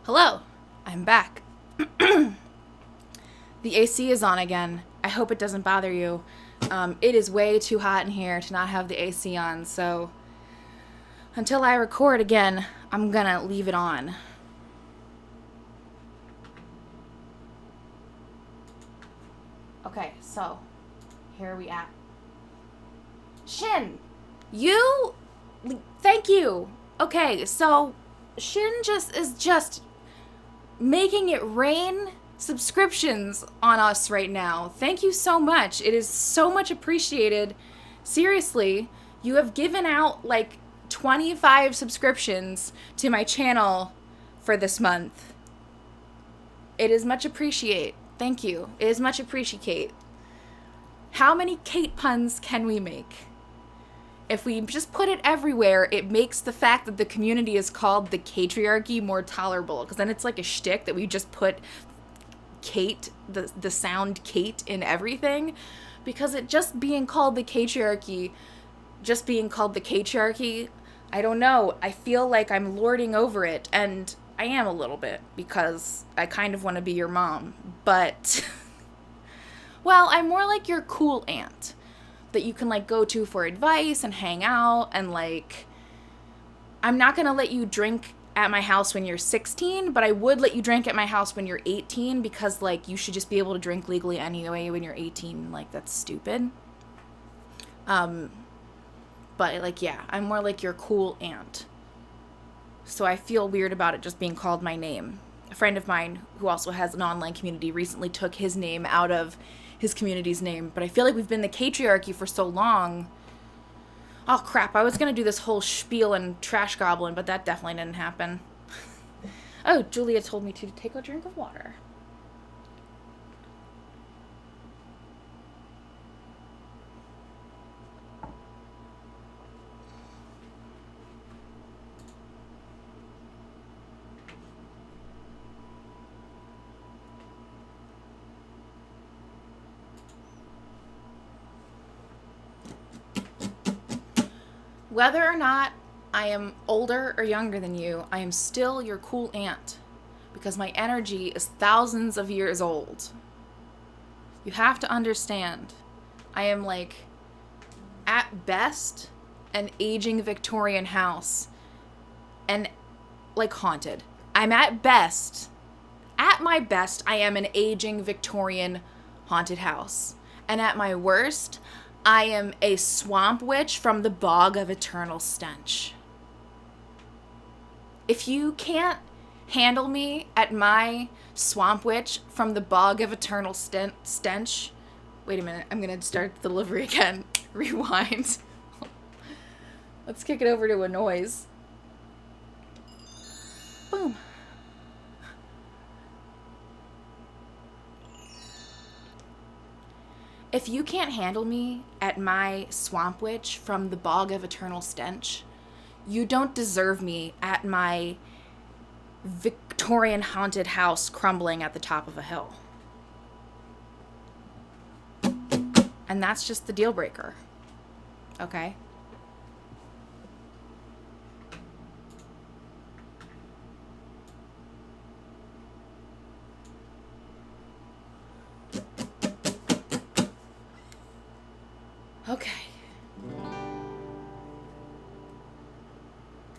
Hello, I'm back. The AC is on again. I hope it doesn't bother you. It is way too hot in here to not have the AC on, so until I record again, I'm gonna leave it on. Okay, so here we at. Shin, thank you. Okay, so Shin is just making it rain subscriptions on us right now. Thank you so much. It is so much appreciated. Seriously, you have given out like 25 subscriptions to my channel for this month. It is much appreciate. Thank you. It is much appreciate. How many Kate puns can we make? If we just put it everywhere, it makes the fact that the community is called the Catriarchy more tolerable, because then it's like a shtick that we just put Kate, the sound Kate in everything, because it just being called the Catriarchy, I don't know, I feel like I'm lording over it, and I am a little bit, because I kind of want to be your mom, but, well, I'm more like your cool aunt that you can like go to for advice and hang out, and like, I'm not gonna let you drink at my house when you're 16, but I would let you drink at my house when you're 18, because like you should just be able to drink legally anyway when you're 18. Like, that's stupid. But like, yeah, I'm more like your cool aunt, so I feel weird about it just being called my name. A friend of mine who also has an online community recently took his name out of his community's name, but I feel like we've been the Catriarchy for so long. Oh crap, I was gonna do this whole spiel and Trash Goblin, but that definitely didn't happen. Oh, Julia told me to take a drink of water. Whether or not I am older or younger than you, I am still your cool aunt, because my energy is thousands of years old. You have to understand, I am like, at best, an aging Victorian house, and like haunted. I'm at my best, I am an aging Victorian haunted house. And at my worst, I am a swamp witch from the bog of eternal stench. If you can't handle me at my swamp witch from the bog of eternal stench... Wait a minute, I'm gonna start the delivery again. Rewind. Let's kick it over to a noise. Boom. If you can't handle me at my swamp witch from the bog of eternal stench, you don't deserve me at my Victorian haunted house crumbling at the top of a hill. And that's just the deal breaker. Okay? Okay.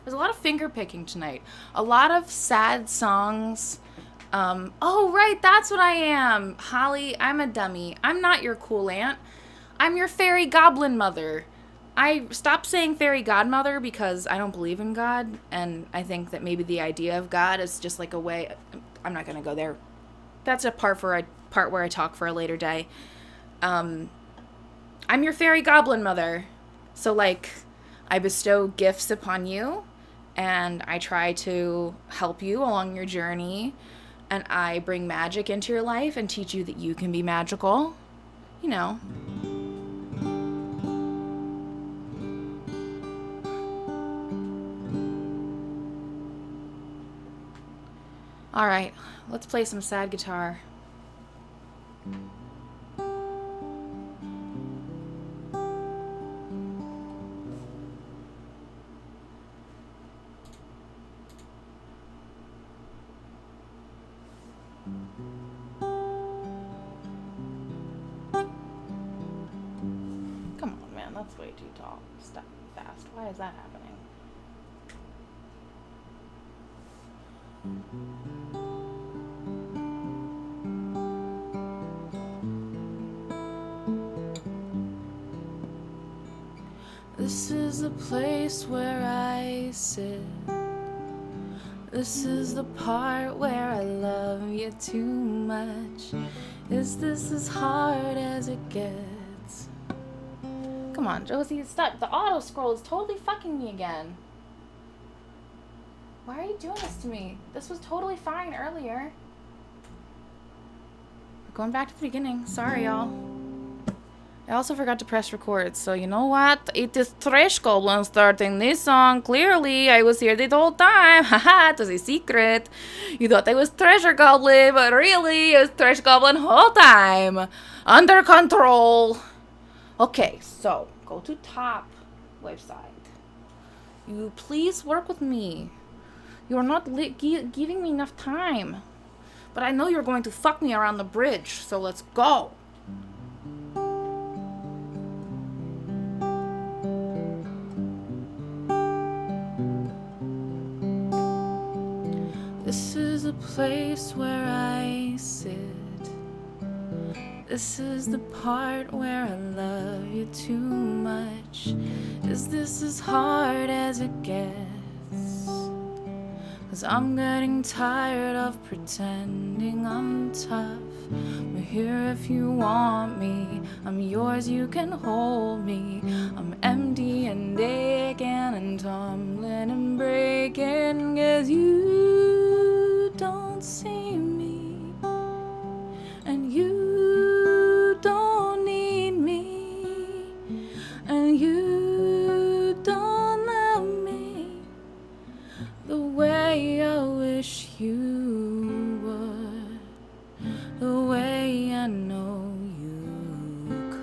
There's a lot of finger picking tonight. A lot of sad songs. Oh, right, that's what I am. Holly, I'm a dummy. I'm not your cool aunt. I'm your fairy goblin mother. I stopped saying fairy godmother because I don't believe in God, and I think that maybe the idea of God is just like a way. I'm not going to go there. That's a part where I talk for a later day. I'm your fairy goblin mother. So, like, I bestow gifts upon you, and I try to help you along your journey, and I bring magic into your life and teach you that you can be magical. You know. All right, let's play some sad guitar. Come on, man, that's way too tall. Stop fast. Why is that happening? This is the place where I sit. This is the part where I love you too much. Is this as hard as it gets? Come on, Josie, stop. The auto scroll is totally fucking me again. Why are you doing this to me? This was totally fine earlier. We're going back to the beginning. Sorry, y'all. I also forgot to press record, so you know what? It is Trash Goblin starting this song. Clearly, I was here the whole time. Haha, it was a secret. You thought I was Treasure Goblin, but really, it was Trash Goblin whole time. Under control. Okay, so go to top website. You please work with me. You're not giving me enough time. But I know you're going to fuck me around the bridge, so let's go. This is the place where I sit. This is the part where I love you too much. Is this as hard as it gets? 'Cause I'm getting tired of pretending I'm tough. We're here if you want me. I'm yours, you can hold me. I'm empty and aching and tumbling and breaking. 'Cause you don't see me, and you don't need me, and you don't love me the way I wish you would, the way I know you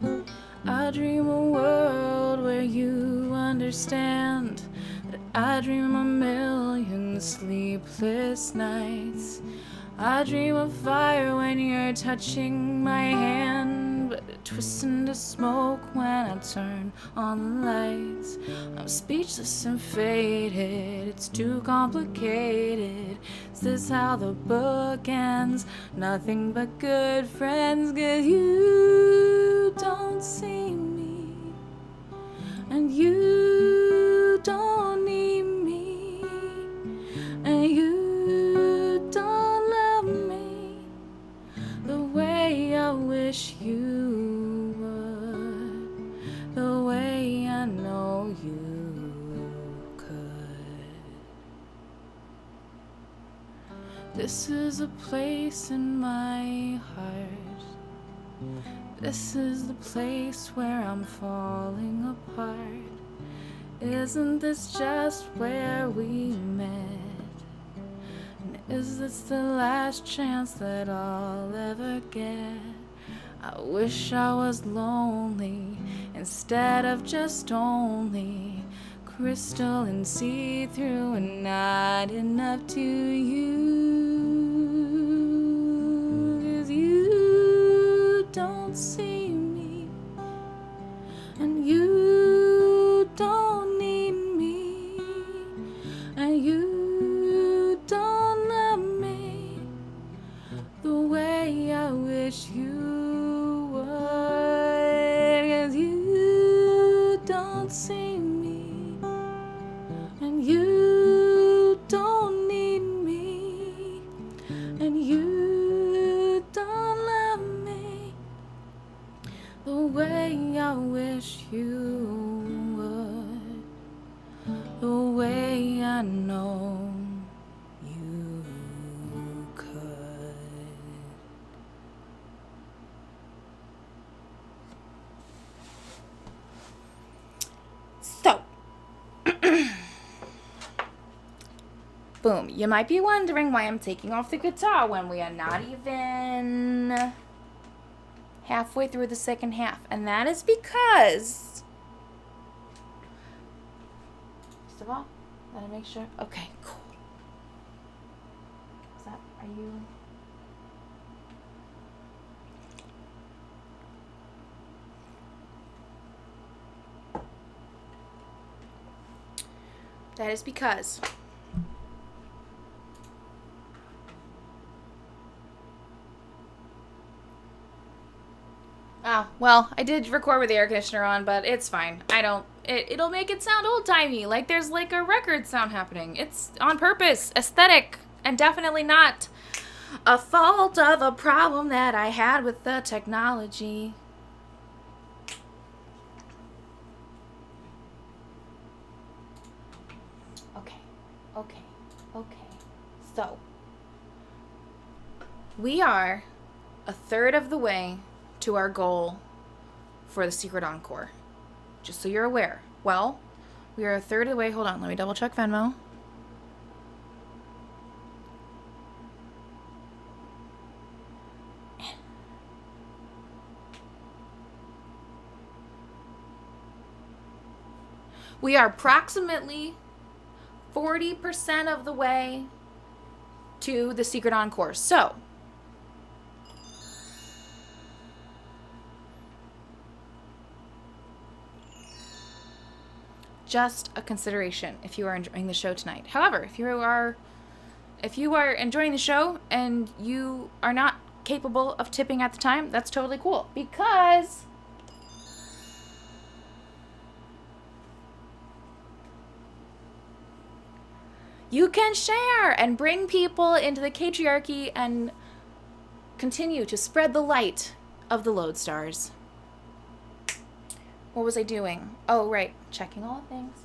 could. I dream a world where you understand that I dream a million sleepless nights. I dream of fire when you're touching my hand, but it twists into smoke when I turn on the lights. I'm speechless and faded, it's too complicated. Is this how the book ends? Nothing but good friends, 'cause you don't see me, and you don't need me, and you don't love me the way I wish you would, the way I know you could. This is a place in my heart. This is the place where I'm falling apart. Isn't this just where we met? And is this the last chance that I'll ever get? I wish I was lonely instead of just only crystal and see-through and not enough to you. 'Cause you don't see me and you don't need me and you don't love me the way I wish you would. 'Cause you don't see me and you don't need me and you don't love me the way I wish you would, the way I know you could. So, boom. You might be wondering why I'm taking off the guitar when we are not even halfway through the second half. And that is because, first of all, let me make sure. Okay, cool. Is that, are you? That is because oh, well, I did record with the air conditioner on, but it's fine. It'll make it sound old-timey, like there's like a record sound happening. It's on purpose, aesthetic, and definitely not a fault of a problem that I had with the technology. Okay. So, we are a third of the way to our goal for the Secret Encore. Just so you're aware. Well, we are a third of the way. Hold on, let me double check Venmo. We are approximately 40% of the way to the Secret Encore. So, just a consideration if you are enjoying the show tonight. However, if you are enjoying the show and you are not capable of tipping at the time, that's totally cool, because you can share and bring people into the patriarchy and continue to spread the light of the Lodestars. What was I doing? Oh, right. Checking all the things.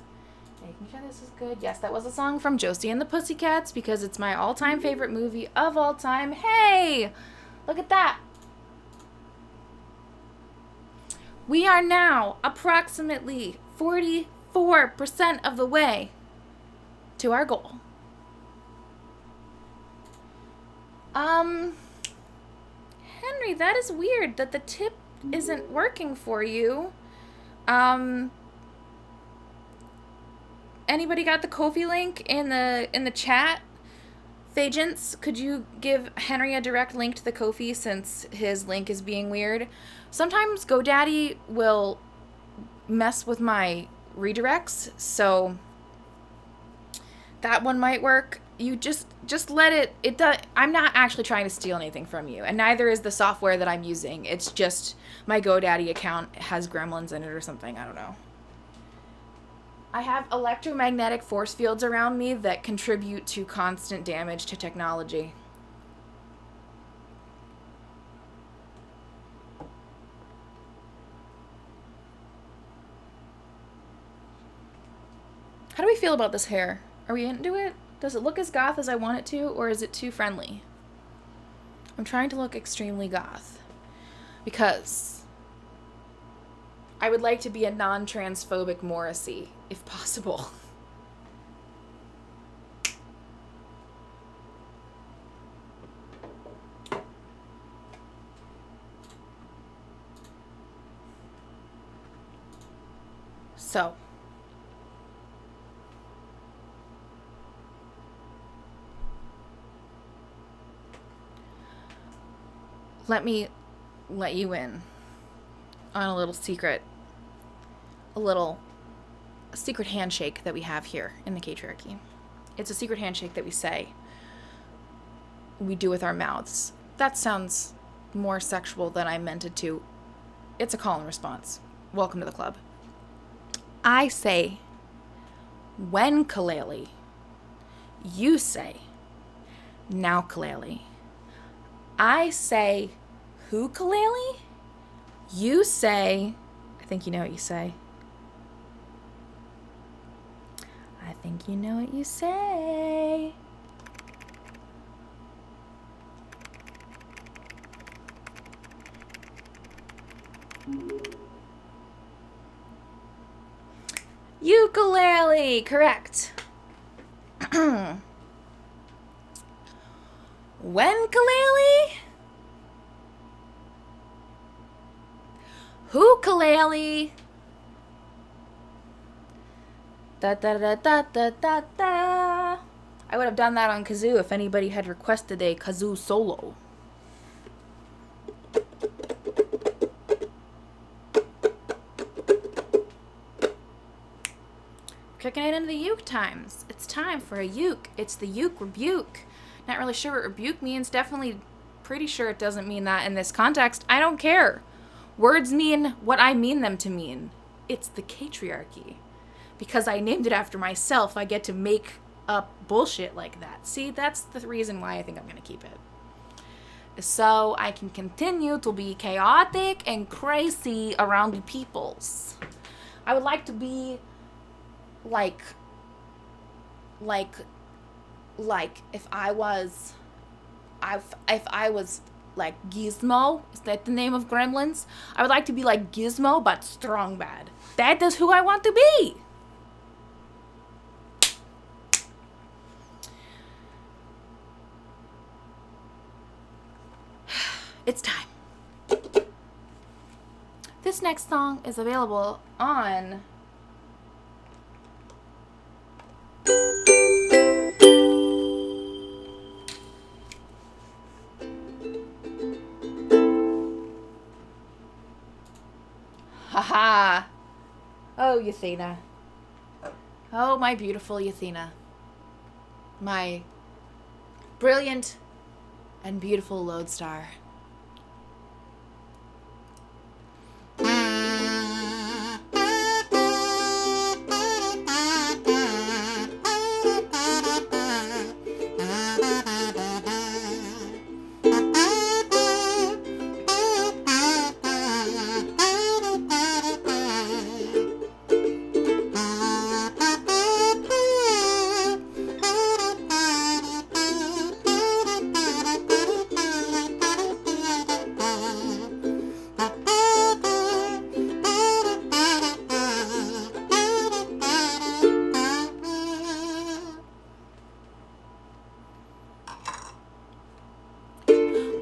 Making sure this is good. Yes, that was a song from Josie and the Pussycats because it's my all-time favorite movie of all time. Hey! Look at that. We are now approximately 44% of the way to our goal. Henry, that is weird that the tip isn't working for you. Anybody got the Ko-fi link in the chat? Thagents, could you give Henry a direct link to the Ko-fi since his link is being weird? Sometimes GoDaddy will mess with my redirects, so that one might work. You just let it does. I'm not actually trying to steal anything from you, and neither is the software that I'm using. It's just my GoDaddy account has gremlins in it or something. I don't know. I have electromagnetic force fields around me that contribute to constant damage to technology. How do we feel about this hair? Are we into it? Does it look as goth as I want it to, or is it too friendly? I'm trying to look extremely goth because I would like to be a non-transphobic Morrissey, if possible. So, let me let you in on a little secret, a secret handshake that we have here in the Catriarchy. It's a secret handshake that we do with our mouths. That sounds more sexual than I meant it to. It's a call and response. Welcome to the club. I say, when Kalele. You say, now Kalele. I say, who Kalele? You say, I think you know what you say. I think you know what you say. Ukulele, correct. When Kalele? Who Kalele? Da da da da da da da. I would have done that on kazoo if anybody had requested a kazoo solo. Kicking it into the uke times. It's time for a uke. It's the uke rebuke. Not really sure what rebuke means. Definitely pretty sure it doesn't mean that in this context. I don't care. Words mean what I mean them to mean. It's the Catriarchy. Because I named it after myself, I get to make up bullshit like that. See, that's the reason why I think I'm going to keep it. So I can continue to be chaotic and crazy around the peoples. I would like to be like if I was like Gizmo, is that the name of Gremlins? I would like to be like Gizmo, but strong bad. That is who I want to be. It's time. This next song is available on haha. Oh, Yathena. Oh, my beautiful Yathena. My brilliant and beautiful lodestar.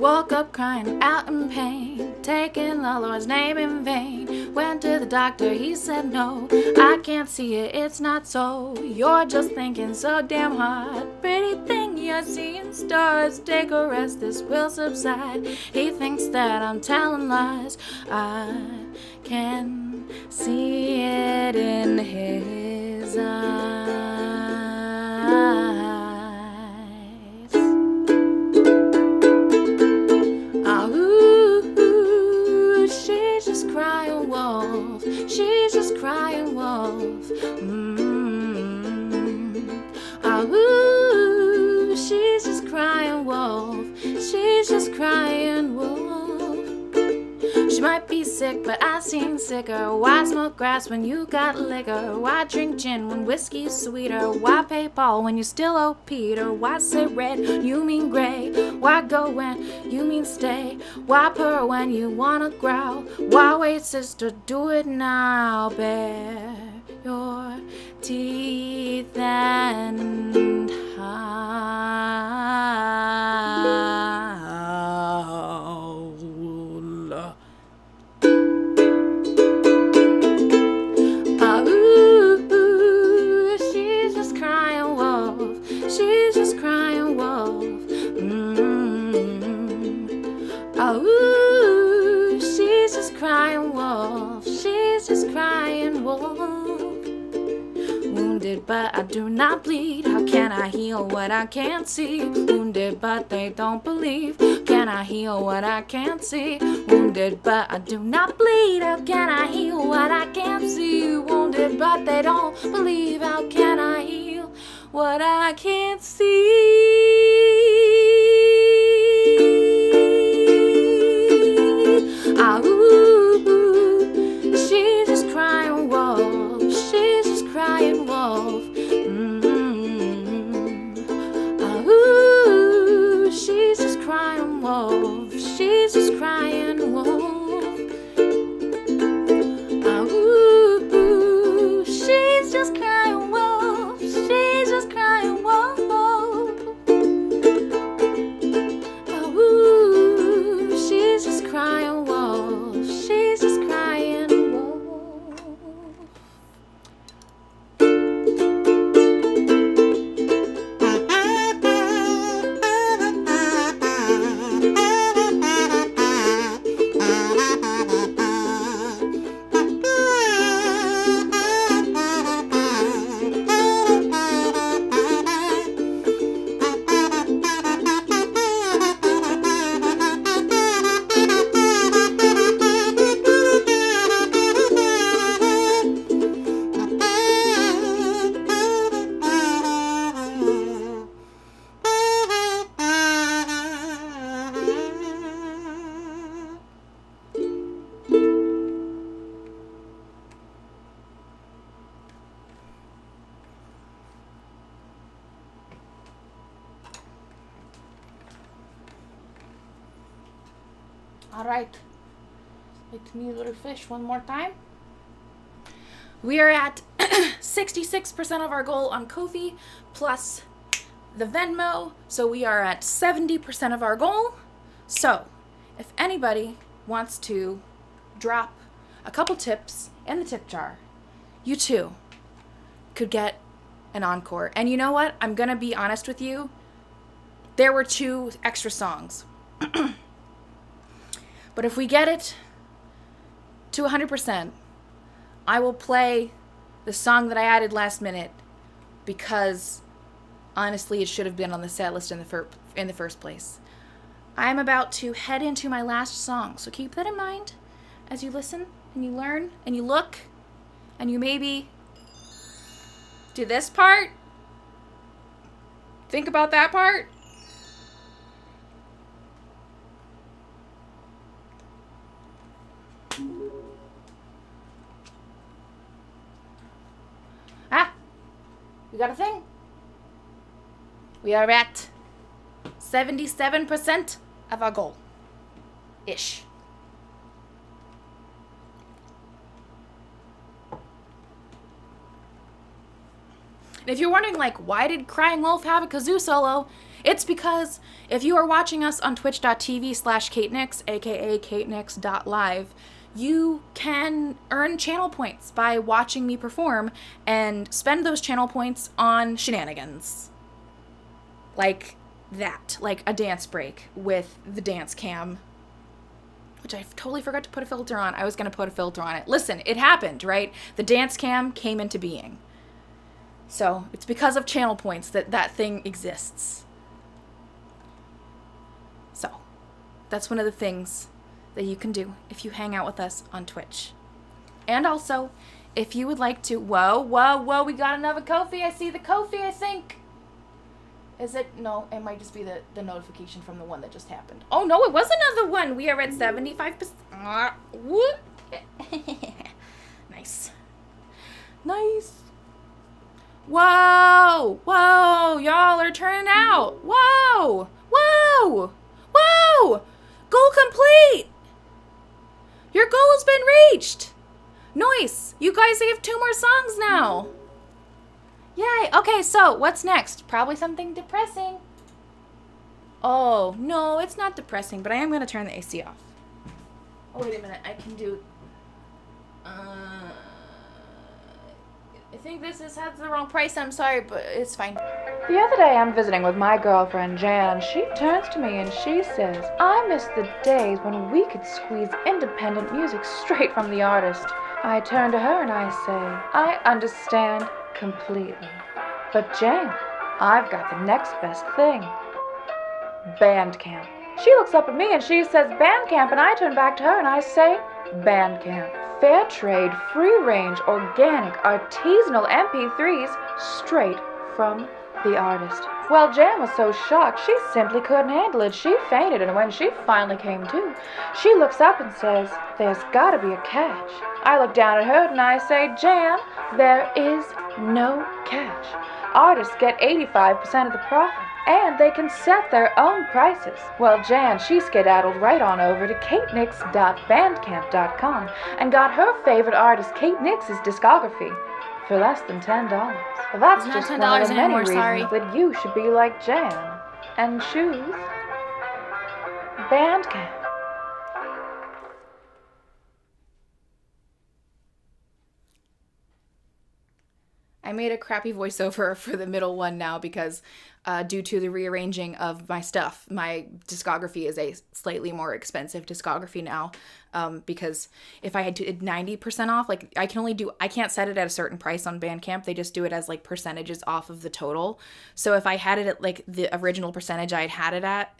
Woke up crying out in pain, taking the Lord's name in vain. Went to the doctor, he said no, I can't see it, it's not so. You're just thinking so damn hard. Pretty thing, you're seeing stars. Take a rest, this will subside. He thinks that I'm telling lies. I can see it in his eyes. She's just crying wolf. She's just crying wolf. She's just crying wolf. She's just crying wolf. She might be sick sick, but I seem sicker? Why smoke grass when you got liquor? Why drink gin when whiskey's sweeter? Why pay Paul when you still owe Peter? Why say red, you mean gray? Why go when you mean stay? Why purr when you wanna growl? Why wait, sister, do it now? Bare your teeth and howl. Ooh, she's just crying wolf. She's just crying wolf. Ooh, she's just crying wolf. She's just crying wolf. Wounded, but I do not bleed. How can I heal what I can't see? Wounded, but they don't believe. Can I heal what I can't see? Wounded, but I do not bleed. How can I heal what I can't see? Wounded, but they don't believe. How can I heal what I can't see? Ooh, she's just crying wolf. She's just crying wolf. Ooh, she's just crying wolf. She's just crying wolf. Ooh, she's just crying wolf. She's just crying wolf. Ooh, she's just crying wolf. She's just crying wolf. All right, let me little fish one more time. We are at 66% of our goal on Ko-fi plus the Venmo, so we are at 70% of our goal. So if anybody wants to drop a couple tips in the tip jar, you too could get an encore. And you know what? I'm gonna be honest with you. There were 2 extra songs. But if we get it to 100%, I will play the song that I added last minute because honestly it should have been on the set list in the first place. I'm about to head into my last song, so keep that in mind as you listen and you learn and you look and you maybe do this part. Think about that part. We got a thing. We are at 77% of our goal. Ish. And if you're wondering, like, why did Crying Wolf have a kazoo solo? It's because if you are watching us on twitch.tv/KateNix, aka KateNix.live, you can earn channel points by watching me perform and spend those channel points on shenanigans. Like that. Like a dance break with the dance cam. Which I totally forgot to put a filter on. I was going to put a filter on it. Listen, it happened, right? The dance cam came into being. So it's because of channel points that that thing exists. So that's one of the things that you can do if you hang out with us on Twitch. And also, if you would like to... Whoa, we got another Ko-fi. I see the Ko-fi, I think. Is it? No, it might just be the notification from the one that just happened. Oh, no, it was another one. We are at 75%. What? Nice. Nice. Whoa! Whoa! Y'all are turning out. Whoa! Whoa! Whoa! Goal complete! Your goal has been reached! Nice! You guys have 2 more songs now. Yay! Okay, so what's next? Probably something depressing. Oh, no, it's not depressing, but I am going to turn the AC off. Oh, wait a minute. I can do... I think this has the wrong price. I'm sorry, but it's fine. The other day I'm visiting with my girlfriend Jan, and she turns to me and she says, I miss the days when we could squeeze independent music straight from the artist. I turn to her and I say, I understand completely. But Jan, I've got the next best thing. Bandcamp. She looks up at me and she says Bandcamp, and I turn back to her and I say Bandcamp. Fair trade, free range, organic, artisanal MP3s straight from the artist. Well, Jan was so shocked she simply couldn't handle it. She fainted, and when she finally came to, she looks up and says, there's gotta be a catch. I look down at her and I say, Jan, there is no catch. Artists get 85% of the profit, and they can set their own prices. Well, Jan, she skedaddled right on over to katenix.bandcamp.com and got her favorite artist, Kate Nix's discography, for less than $10. Well, that's It's just not one of $10 the many anymore, reasons sorry. that you should be like Jan and choose Bandcamp. I made a crappy voiceover for the middle one now because due to the rearranging of my stuff, my discography is a slightly more expensive discography now, because if I had to 90% off, like I can't set it at a certain price on Bandcamp. They just do it as like percentages off of the total. So if I had it at like the original percentage I had it at,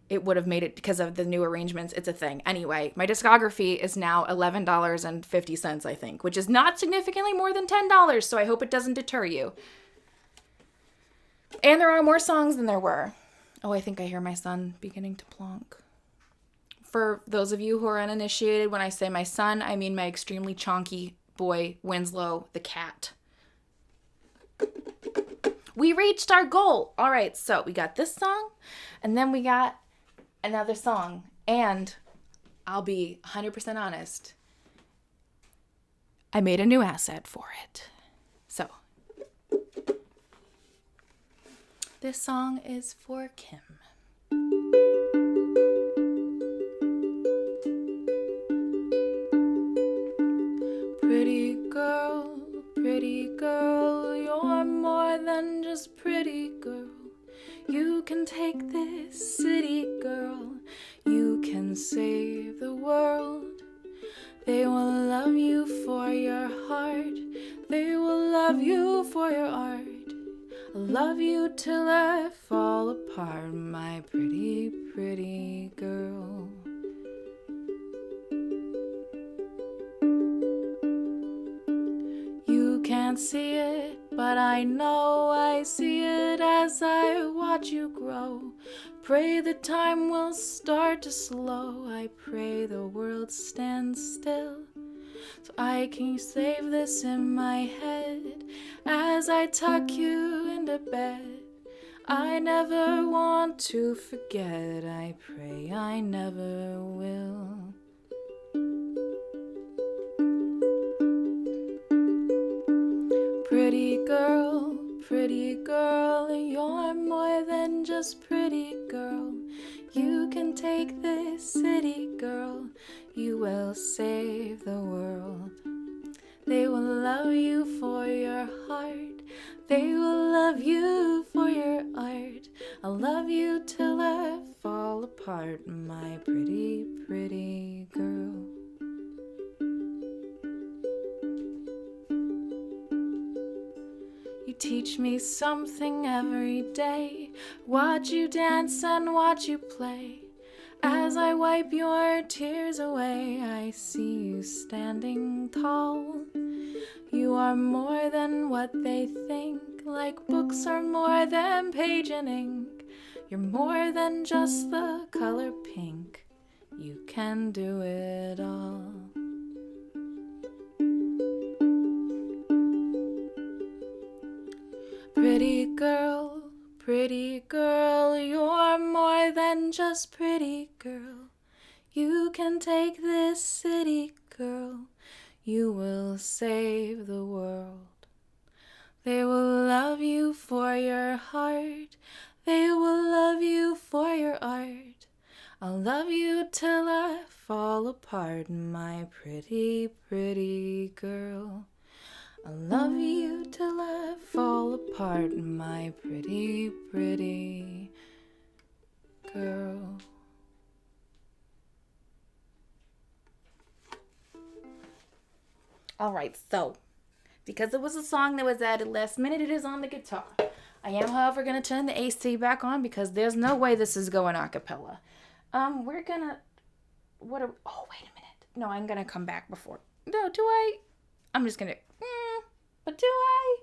it would have made it, because of the new arrangements, it's a thing. Anyway, my discography is now $11.50, I think, which is not significantly more than $10, so I hope it doesn't deter you. And there are more songs than there were. Oh, I think I hear my son beginning to plonk. For those of you who are uninitiated, when I say my son, I mean my extremely chonky boy, Winslow, the cat. We reached our goal. All right, so we got this song, and then we got another song, and I'll be 100% honest, I made a new asset for it. So this song is for Kim. Pretty girl, you're more than just pretty girl. You can take this city, girl. You can save the world. They will love you for your heart. They will love you for your art. I'll love you till I fall apart, my pretty, pretty girl. You can't see it, but I know I see it as I watch you grow. Pray the time will start to slow. I pray the world stands still, so I can save this in my head as I tuck you into bed. I never want to forget. I pray I never will. Pretty girl, you're more than just pretty girl. You can take this city, girl. You will save the world. They will love you for your heart. They will love you for your art. I'll love you till I fall apart, my pretty, pretty girl. You teach me something every day. Watch you dance and watch you play. As I wipe your tears away, I see you standing tall. You are more than what they think, like books are more than page and ink. You're more than just the color pink. You can do it all. pretty girl, you're more than just pretty girl. You can take this city, girl. You will save the world. They will love you for your heart. They will love you for your art. I'll love you till I fall apart, my pretty, pretty girl. I'll love you till I fall apart, my pretty, pretty girl. Alright, so, because it was a song that was added last minute, it is on the guitar. I am, however, going to turn the AC back on because there's no way this is going a cappella. We're gonna, oh, wait a minute. No, I'm gonna come back before. No, do I? I'm just gonna, but do I?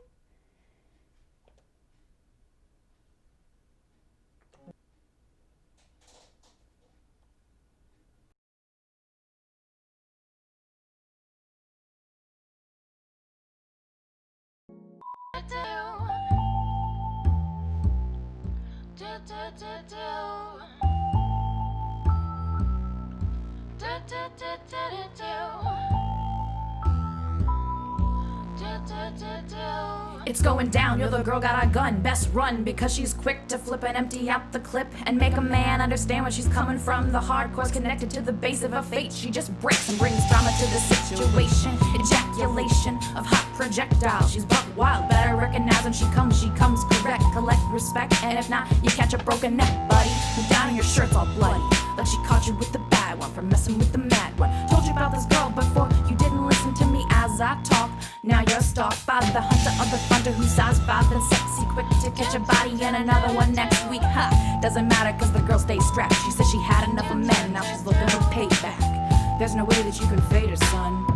It's going down, you're the girl got a gun. Best run, because she's quick to flip and empty out the clip and make a man understand where she's coming from. The hardcore's connected to the base of her fate. She just breaks and brings drama to the situation. Ejaculation of hot projectiles. She's buck wild, better recognize when she comes correct. Collect respect, and if not, you catch a broken neck, buddy. Move down and your shirt's all bloody, like she caught you with the bad one for messing with the mad one. Told you about this girl before, you didn't listen to me as I talk. Now you're stalked by the hunter of the fronter who's size 5 and sexy, quick to catch a body and another one next week. Ha! Doesn't matter cause the girl stays strapped. She said she had enough of men, now she's looking for payback. There's no way that you can fade her, son.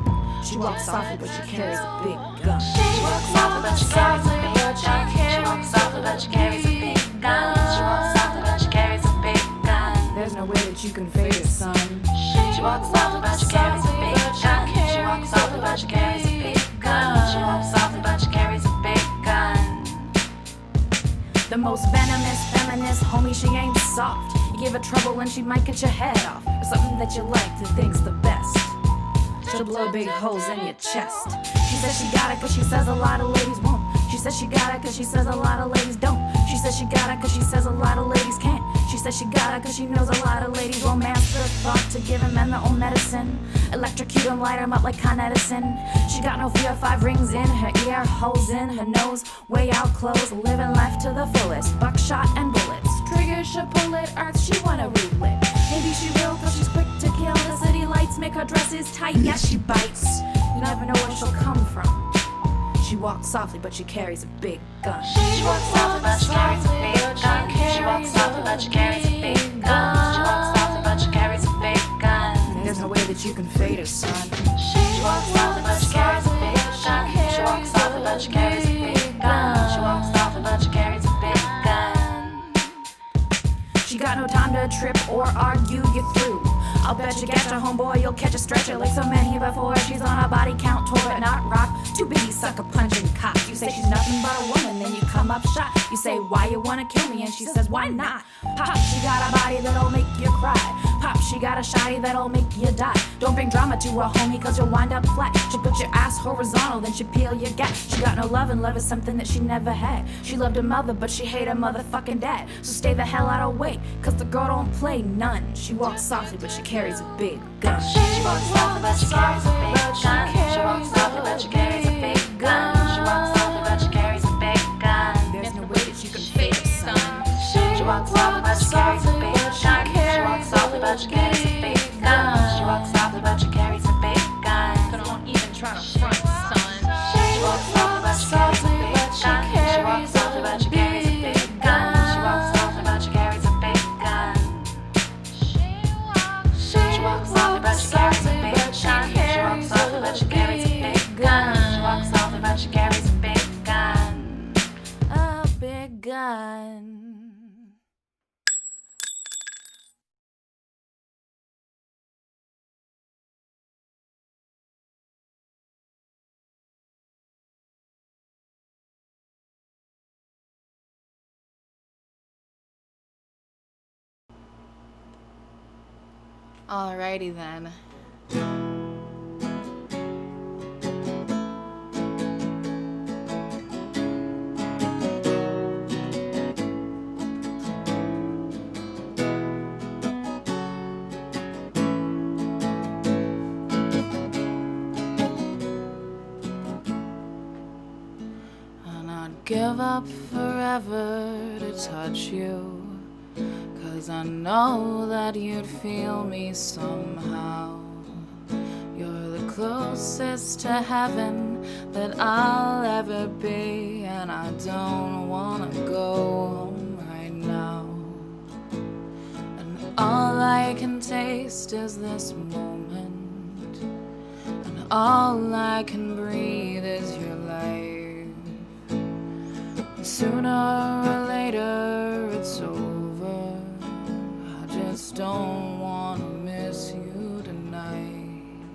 She walks softly but she carries a big gun. She walks softly but she carries a big gun. She walks softly but she carries a big gun. She walks softly but she carries a big gun. There's no way that you can fade her, son. She walks softly but she carries a big gun. She walks softly but she carries a big gun. She walks softly but she carries a big gun. The most venomous feminist, homie, she ain't soft. You give her trouble and she might cut your head off. Or something that you like to think's the best. She'll blow big holes in your chest. She says she got it cause she says a lot of ladies won't. She says she got it cause she says a lot of ladies don't. She says she got it cause she says a lot of ladies can't. She says she got it cause she knows a lot of ladies romance the thought to give men their own medicine. Electrocute them, light them up like Con Edison. She got no fear, 5 rings in her ear, holes in her nose, way out close, living life to the fullest. Buckshot and bullets, triggers should pull it, earth she wanna rule it. Maybe she will cause she's quick to kill. The city lights make her dresses tight, yes she bites. You never know where she'll come from. She walks softly but she carries a big gun. She walks softly but she carries a big gun. She walks softly but she carries a big gun. She walks softly but she carries a big gun. There's no way that you can fade her, son. She walks softly but she carries a big gun. She walks softly but she carries a big gun. She walks softly but she carries a big gun. She got no time to trip or argue you through. I'll bet you catch a homeboy, you'll catch a stretcher like so many before. She's on a body count tour but not rock. Too busy sucker punching cock. You say she's nothing but a woman, then you come up shot. You say why you wanna kill me, and she says why not? Pop, she got a body that'll make you cry. Pop, she got a shotty that'll make you die. Don't bring drama to her homie cause you'll wind up flat. She'll put your ass horizontal, then she'll peel your gap. She got no love, and love is something that she never had. She loved her mother but she hated her motherfucking dad. So stay the hell out of way cause the girl don't play none. She walks softly but she carries a big gun. She walks softly but she carries a big gun. She walks softly but she carries a big gun. She walks softly but she carries a big gun. There's no way that you can fade her, son. She walks softly but she carries a big gun. She walks softly but she carries a big gun. She walks softly but she carries a big gun. Don't even try to front, son. She walks softly but she carries a big gun. She walks softly but she carries a big gun. She walks softly but she carries a big gun. She walks softly but she carries a big gun. She walks softly but she carries a big gun. She walks softly but she carries a big gun. A big gun. Alrighty then. Give up forever to touch you, 'cause I know that you'd feel me somehow. You're the closest to heaven that I'll ever be, and I don't wanna go home right now. And all I can taste is this moment, and all I can breathe is your life. Sooner or later it's over. I just don't wanna miss you tonight.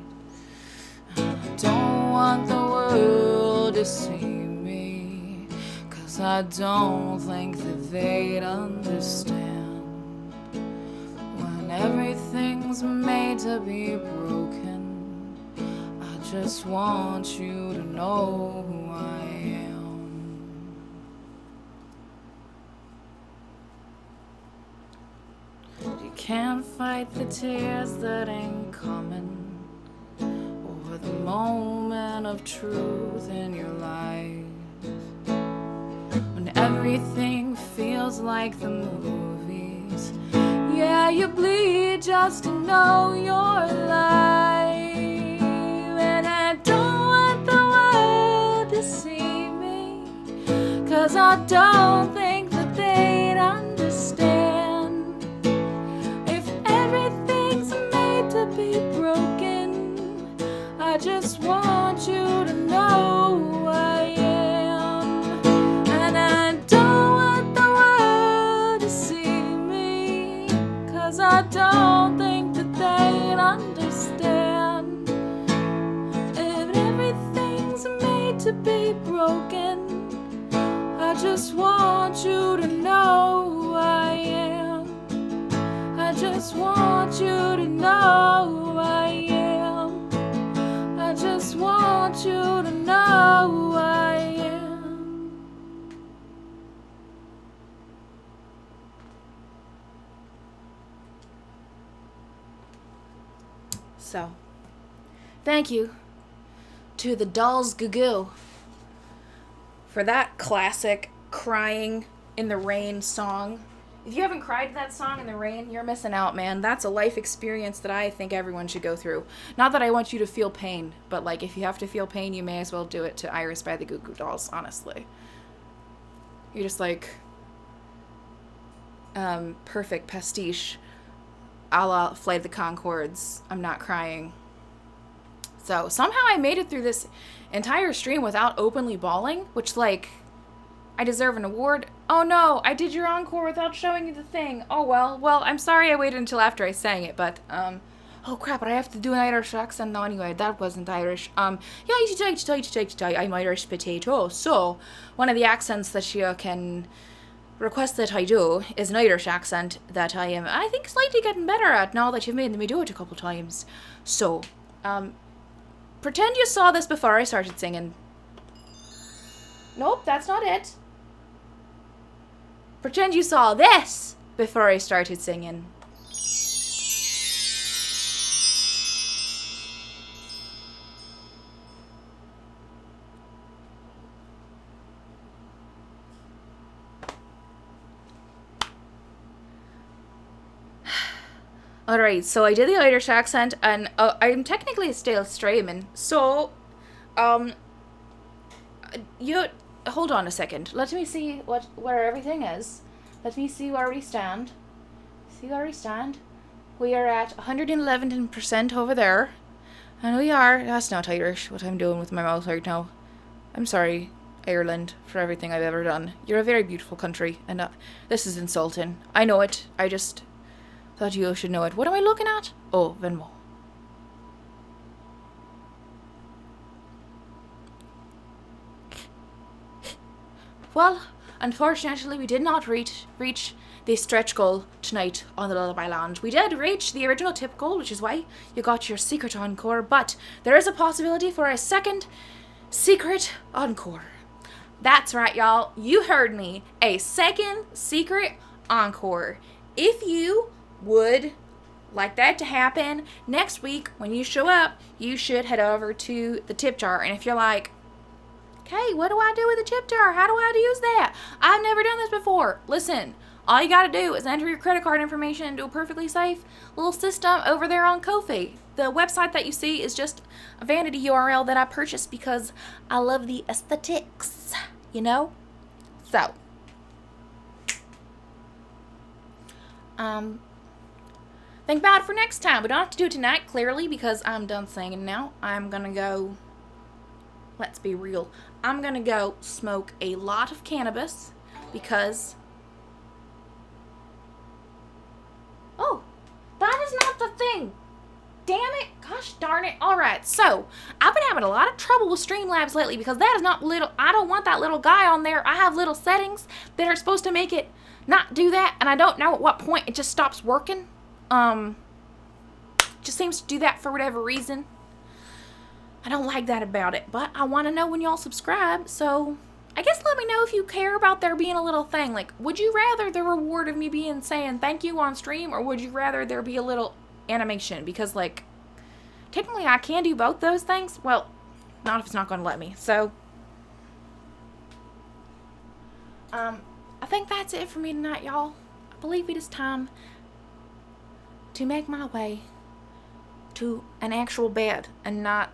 I don't want the world to see me, 'cause I don't think that they'd understand. When everything's made to be broken, I just want you to know who I am. You can't fight the tears that ain't coming, or the moment of truth in your life. When everything feels like the movies, yeah, you bleed just to know you're alive. And I don't want the world to see me, 'cause I don't think that they'd understand. To be broken, I just want you to know who I am. And I don't want the world to see me, 'cause I don't think that they'd understand. If everything's made to be broken, I just want you to know who I am. I just want you to know who I am. I just want you to know who I am. So, thank you to the Dolls Goo Goo for that classic crying in the rain song. If you haven't cried to that song in the rain, you're missing out, man. That's a life experience that I think everyone should go through. Not that I want you to feel pain, but like if you have to feel pain, you may as well do it to Iris by the Goo Goo Dolls, honestly. You're just like perfect pastiche a la Flight of the Conchords. I'm not crying. So somehow I made it through this entire stream without openly bawling, which like I deserve an award. Oh no, I did your encore without showing you the thing. Oh well. Well, I'm sorry I waited until after I sang it, but, oh crap, but I have to do an Irish accent now anyway. That wasn't Irish. I'm Irish potato. So, one of the accents that you can request that I do is an Irish accent that I think, slightly getting better at now that you've made me do it a couple times. So, pretend you saw this before I started singing. Nope, that's not it. Pretend you saw this before I started singing. Alright, so I did the Irish accent, and I'm technically still streaming, so, hold on a second. Let me see where everything is. Let me see where we stand. See where we stand? We are at 111% over there. And we are... That's not Irish, what I'm doing with my mouth right now. I'm sorry, Ireland, for everything I've ever done. You're a very beautiful country, and this is insulting. I know it. I just thought you should know it. What am I looking at? Oh, Venmo. Well, unfortunately, we did not reach the stretch goal tonight on the Lullaby Lounge. We did reach the original tip goal, which is why you got your secret encore, but there is a possibility for a second secret encore. That's right, y'all. You heard me. A second secret encore. If you would like that to happen next week when you show up, you should head over to the tip jar. And if you're like, okay, what do I do with the tip jar? How do I use that? I've never done this before. Listen, all you gotta do is enter your credit card information into a perfectly safe little system over there on Ko-fi. The website that you see is just a vanity URL that I purchased because I love the aesthetics, you know? So, think about it for next time. We don't have to do it tonight, clearly, because I'm done singing now. I'm gonna go, let's be real, I'm gonna go smoke a lot of cannabis because, oh, that is not the thing. Damn it. Gosh darn it. Alright, so I've been having a lot of trouble with Streamlabs lately because that is not little. I don't want that little guy on there. I have little settings that are supposed to make it not do that, and I don't know at what point it just stops working. Just seems to do that for whatever reason. I don't like that about it, but I want to know when y'all subscribe, so I guess let me know if you care about there being a little thing. Like, would you rather the reward of me saying thank you on stream, or would you rather there be a little animation? Because, like, technically I can do both those things. Well, not if it's not going to let me. So, I think that's it for me tonight, y'all. I believe it is time to make my way to an actual bed and not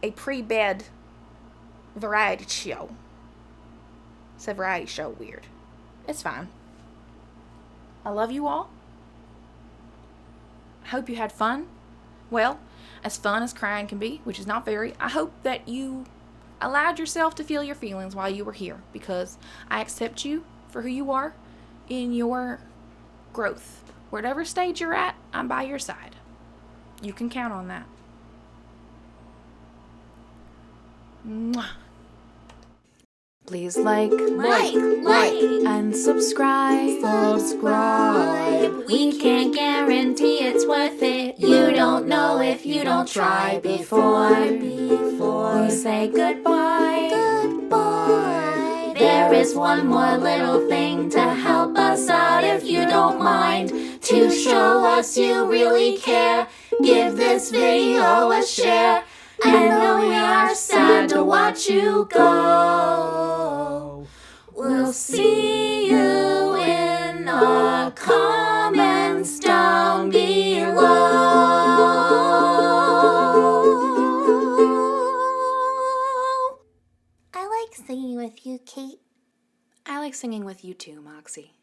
a pre-bed variety show. It's a variety show weird. It's fine. I love you all. I hope you had fun. Well, as fun as crying can be, which is not very. I hope that you allowed yourself to feel your feelings while you were here, because I accept you for who you are in your growth. Whatever stage you're at, I'm by your side. You can count on that. Mwah. Please like, and subscribe. We can't guarantee it's worth it. You don't know if you don't try before we say goodbye. There is one more little thing to help us out if you don't mind. To show us you really care, give this video a share. I know we are sad to watch you go. We'll see you in the comments down below. I like singing with you, Kate. I like singing with you too, Moxie.